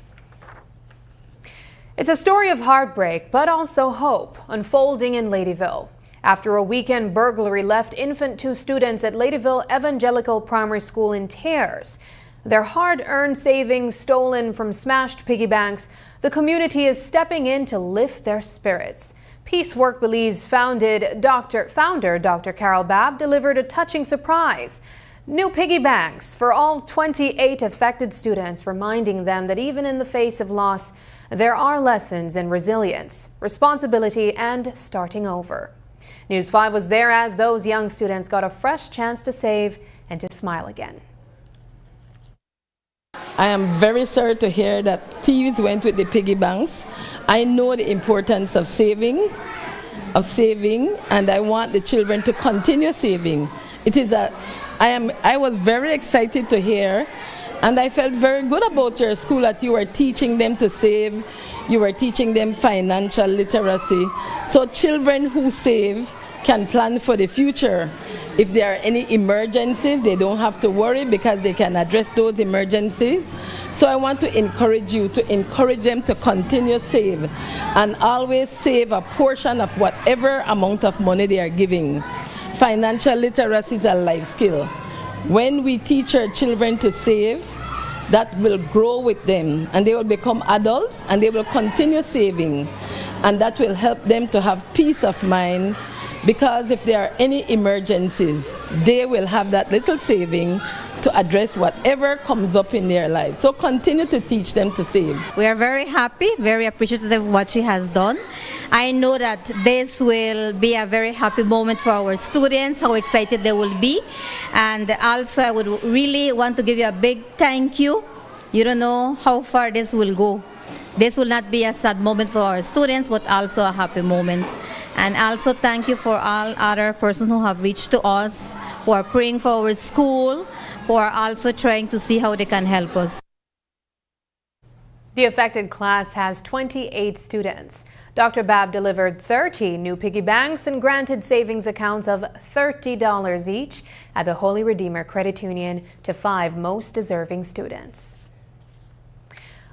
It's a story of heartbreak, but also hope, unfolding in Ladyville. After a weekend burglary left infant 2 students at Ladyville Evangelical Primary School in tears, their hard-earned savings stolen from smashed piggy banks, the community is stepping in to lift their spirits. Peace Work Belize founder Dr. Carol Babb delivered a touching surprise. New piggy banks for all 28 affected students, reminding them that even in the face of loss, there are lessons in resilience, responsibility, and starting over. News 5 was there as those young students got a fresh chance to save and to smile again. I am very sorry to hear that thieves went with the piggy banks. I know the importance of saving, and I want the children to continue saving. I was very excited to hear, and I felt very good about your school, that you were teaching them to save, you were teaching them financial literacy. So children who save can plan for the future. If there are any emergencies, they don't have to worry because they can address those emergencies. So I want to encourage you to encourage them to continue save and always save a portion of whatever amount of money they are giving. Financial literacy is a life skill. When we teach our children to save, that will grow with them and they will become adults and they will continue saving, and that will help them to have peace of mind, because if there are any emergencies, they will have that little saving to address whatever comes up in their life. So continue to teach them to save. We are very happy, very appreciative of what she has done. I know that this will be a very happy moment for our students, how excited they will be. And also I would really want to give you a big thank you. You don't know how far this will go. This will not be a sad moment for our students, but also a happy moment. And also thank you for all other persons who have reached to us, who are praying for our school, who are also trying to see how they can help us. The affected class has 28 students. Dr. Babb delivered 30 new piggy banks and granted savings accounts of $30 each at the Holy Redeemer Credit Union to 5 most deserving students.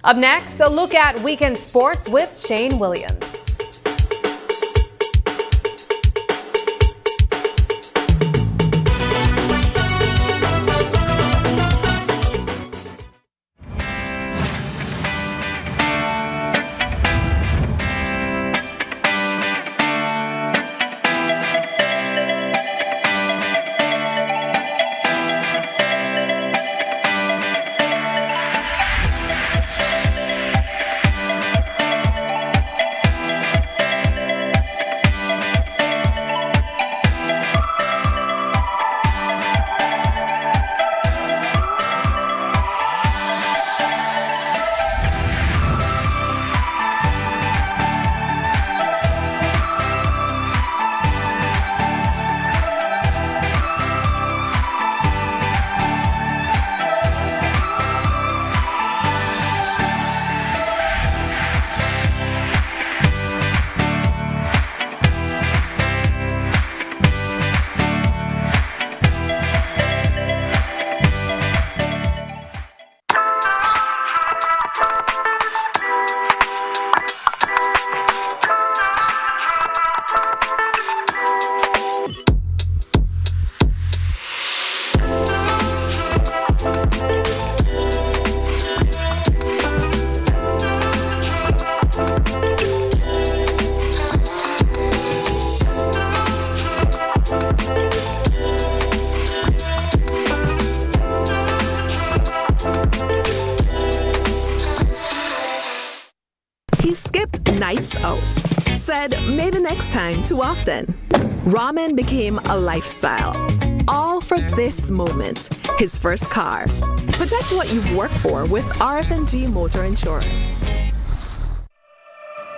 Up next, a look at weekend sports with Shane Williams. He skipped nights out, said maybe next time too often. Ramen became a lifestyle, all for this moment, his first car. Protect what you've worked for with RF&G Motor Insurance.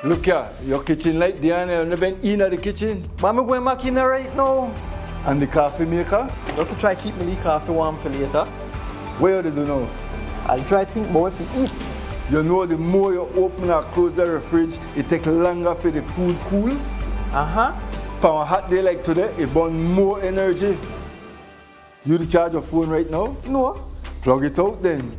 Look here, your kitchen light there and you've been in the kitchen. Mama going back in there right now. And the coffee maker? Just to try keep me the coffee warm for later. Where did you know? I'll try to think more to eat. You know the more you open or close the fridge, it takes longer for the food cool. For a hot day like today, it burns more energy. You charge your phone right now? No. Plug it out then.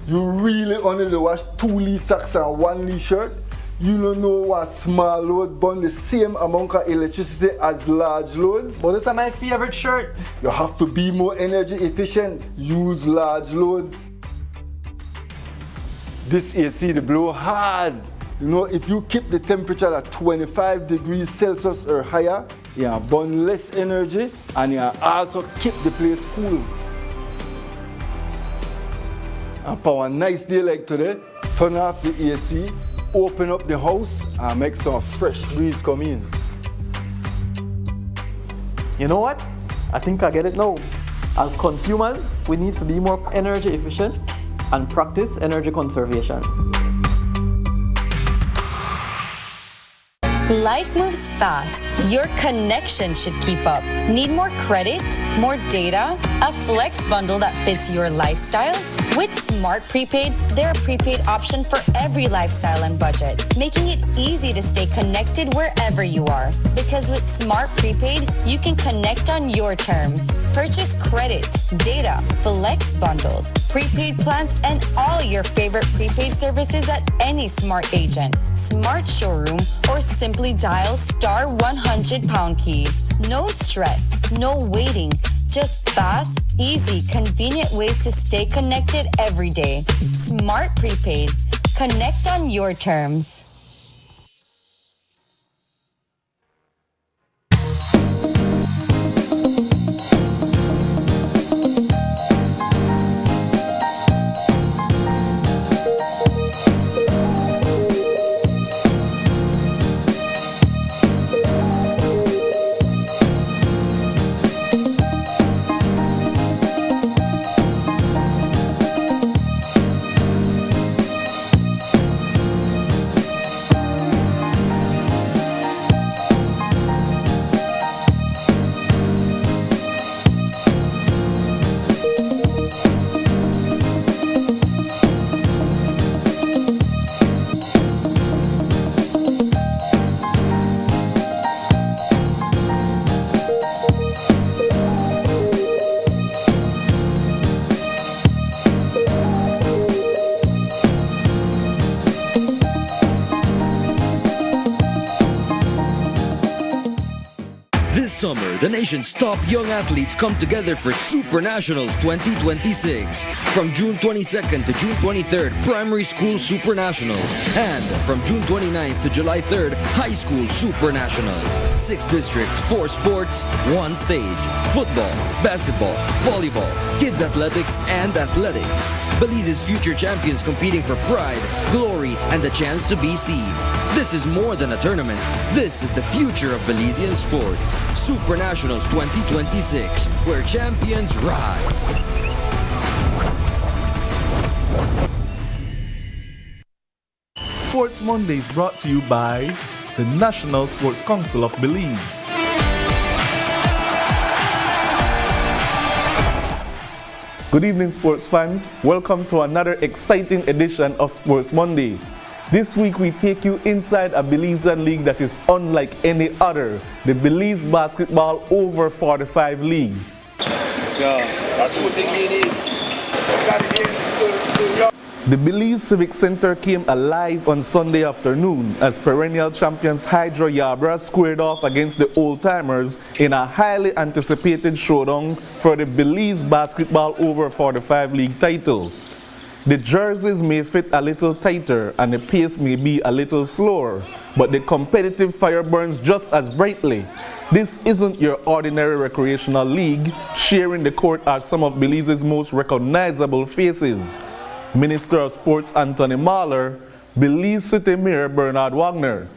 You really only wash 2 socks and 1 shirt? You don't know what small load burn the same amount of electricity as large loads? But this is my favorite shirt. You have to be more energy efficient. Use large loads. This AC they blow hard. You know, if you keep the temperature at 25 degrees Celsius or higher, you burn less energy and you also keep the place cool. And for a nice day like today, turn off the AC, open up the house and make some fresh breeze come in. You know what? I think I get it now. As consumers, we need to be more energy efficient and practice energy conservation. Life moves fast. Your connection should keep up. Need more credit? More data? A flex bundle that fits your lifestyle? With Smart Prepaid, they're a prepaid option for every lifestyle and budget, making it easy to stay connected wherever you are. Because with Smart Prepaid, you can connect on your terms. Purchase credit, data, flex bundles, prepaid plans, and all your favorite prepaid services at any Smart agent, Smart showroom, or simply dial *100 # key. No stress, no waiting. just fast, easy, convenient ways to stay connected every day. Smart Prepaid. Connect on your terms. This summer, the nation's top young athletes come together for Super Nationals 2026. From June 22nd to June 23rd, Primary School Super Nationals. And from June 29th to July 3rd, High School Super Nationals. 6 districts, 4 sports, 1 stage. Football, basketball, volleyball, kids athletics, and athletics. Belize's future champions competing for pride, glory, and the chance to be seen. This is more than a tournament. This is the future of Belizean sports. Super Nationals 2026, where champions ride. Sports Monday is brought to you by the National Sports Council of Belize. Good evening, sports fans. Welcome to another exciting edition of Sports Monday. This week we take you inside a Belizean league that is unlike any other, the Belize Basketball Over 45 League. The Belize Civic Center came alive on Sunday afternoon as perennial champions Hydro Yabra squared off against the Old Timers in a highly anticipated showdown for the Belize Basketball Over 45 League title. The jerseys may fit a little tighter and the pace may be a little slower, but the competitive fire burns just as brightly. This isn't your ordinary recreational league. Sharing the court are some of Belize's most recognizable faces. Minister of Sports Anthony Mahler, Belize City Mayor Bernard Wagner,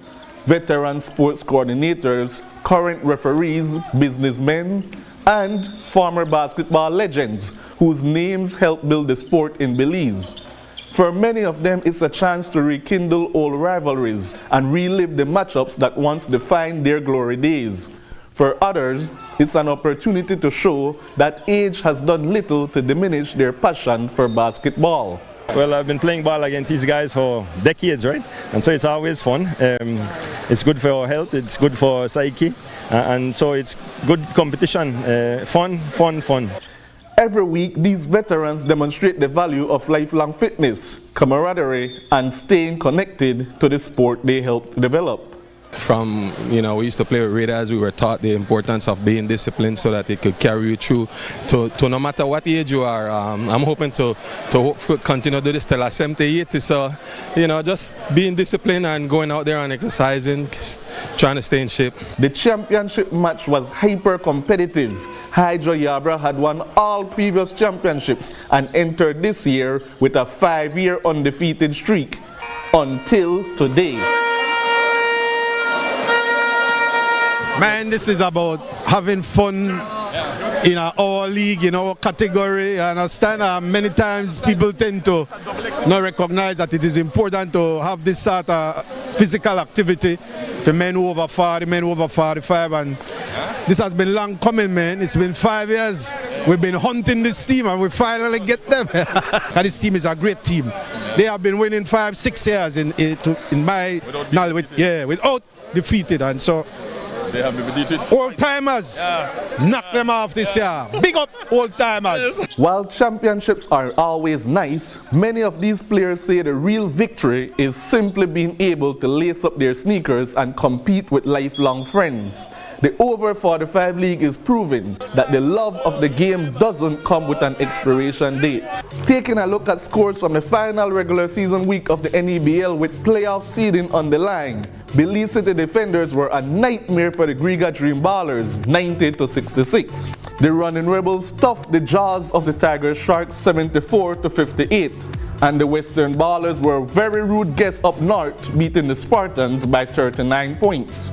veteran sports coordinators, current referees, businessmen, and former basketball legends whose names helped build the sport in Belize. For many of them, it's a chance to rekindle old rivalries and relive the matchups that once defined their glory days. For others, it's an opportunity to show that age has done little to diminish their passion for basketball. Well, I've been playing ball against these guys for decades, right? And so it's always fun. It's good for our health, it's good for psyche, and so it's good competition. Fun. Every week, these veterans demonstrate the value of lifelong fitness, camaraderie, and staying connected to the sport they helped develop. From, we used to play with Raiders, we were taught the importance of being disciplined so that it could carry you through to no matter what age you are. I'm hoping to continue to do this till I'm 78, so, just being disciplined and going out there and exercising, trying to stay in shape. The championship match was hyper competitive. Hydro Yabra had won all previous championships and entered this year with a 5-year undefeated streak until today. Man, this is about having fun in our league, in our category. I understand many times people tend to not recognize that it is important to have this sort of physical activity for men who over 40, men who over 45, and this has been long coming, man. It's been 5 years. We've been hunting this team and we finally get them. And this team is a great team. They have been winning 5-6 years in my knowledge, without defeated, and so They have to beat it. Old timers, knock them off this year. Big up old timers. While championships are always nice, many of these players say the real victory is simply being able to lace up their sneakers and compete with lifelong friends. The Over 45 League is proving that the love of the game doesn't come with an expiration date. Taking a look at scores from the final regular season week of the NEBL with playoff seeding on the line, Belize City defenders were a nightmare for the Griga Dream Ballers, 90-66. The Running Rebels stuffed the jaws of the Tiger Sharks 74-58. And the Western Ballers were very rude guests up north, beating the Spartans by 39 points.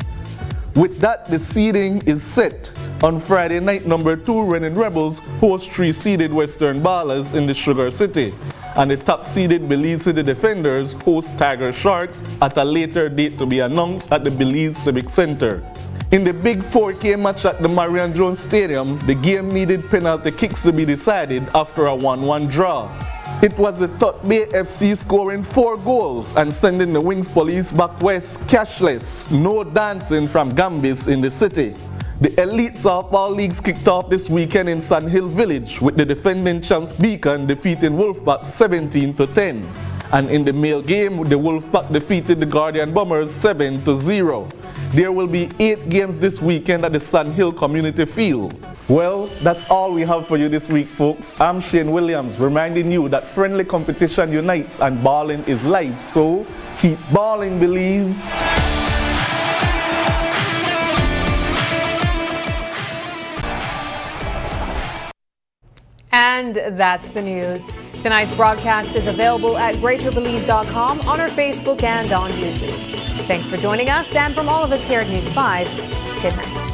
With that, the seeding is set. On Friday night, number 2 Running Rebels host 3-seeded Western Ballers in the Sugar City. And the top-seeded Belize City Defenders host Tiger Sharks at a later date to be announced at the Belize Civic Center. In the big 4K match at the Marion Jones Stadium, the game needed penalty kicks to be decided after a 1-1 draw. It was the Tutbay FC scoring 4 goals and sending the Wings Police back west cashless, no dancing from Gambis in the city. The Elite Softball Leagues kicked off this weekend in Sand Hill Village with the defending champs Beacon defeating Wolfpack 17-10. And in the male game, the Wolfpack defeated the Guardian Bombers 7-0. There will be 8 games this weekend at the Sand Hill Community Field. Well, that's all we have for you this week, folks. I'm Shane Williams, reminding you that friendly competition unites and balling is life. So, keep balling, Belize. And that's the news. Tonight's broadcast is available at greaterbelize.com, on our Facebook and on YouTube. Thanks for joining us, and from all of us here at News 5, good night.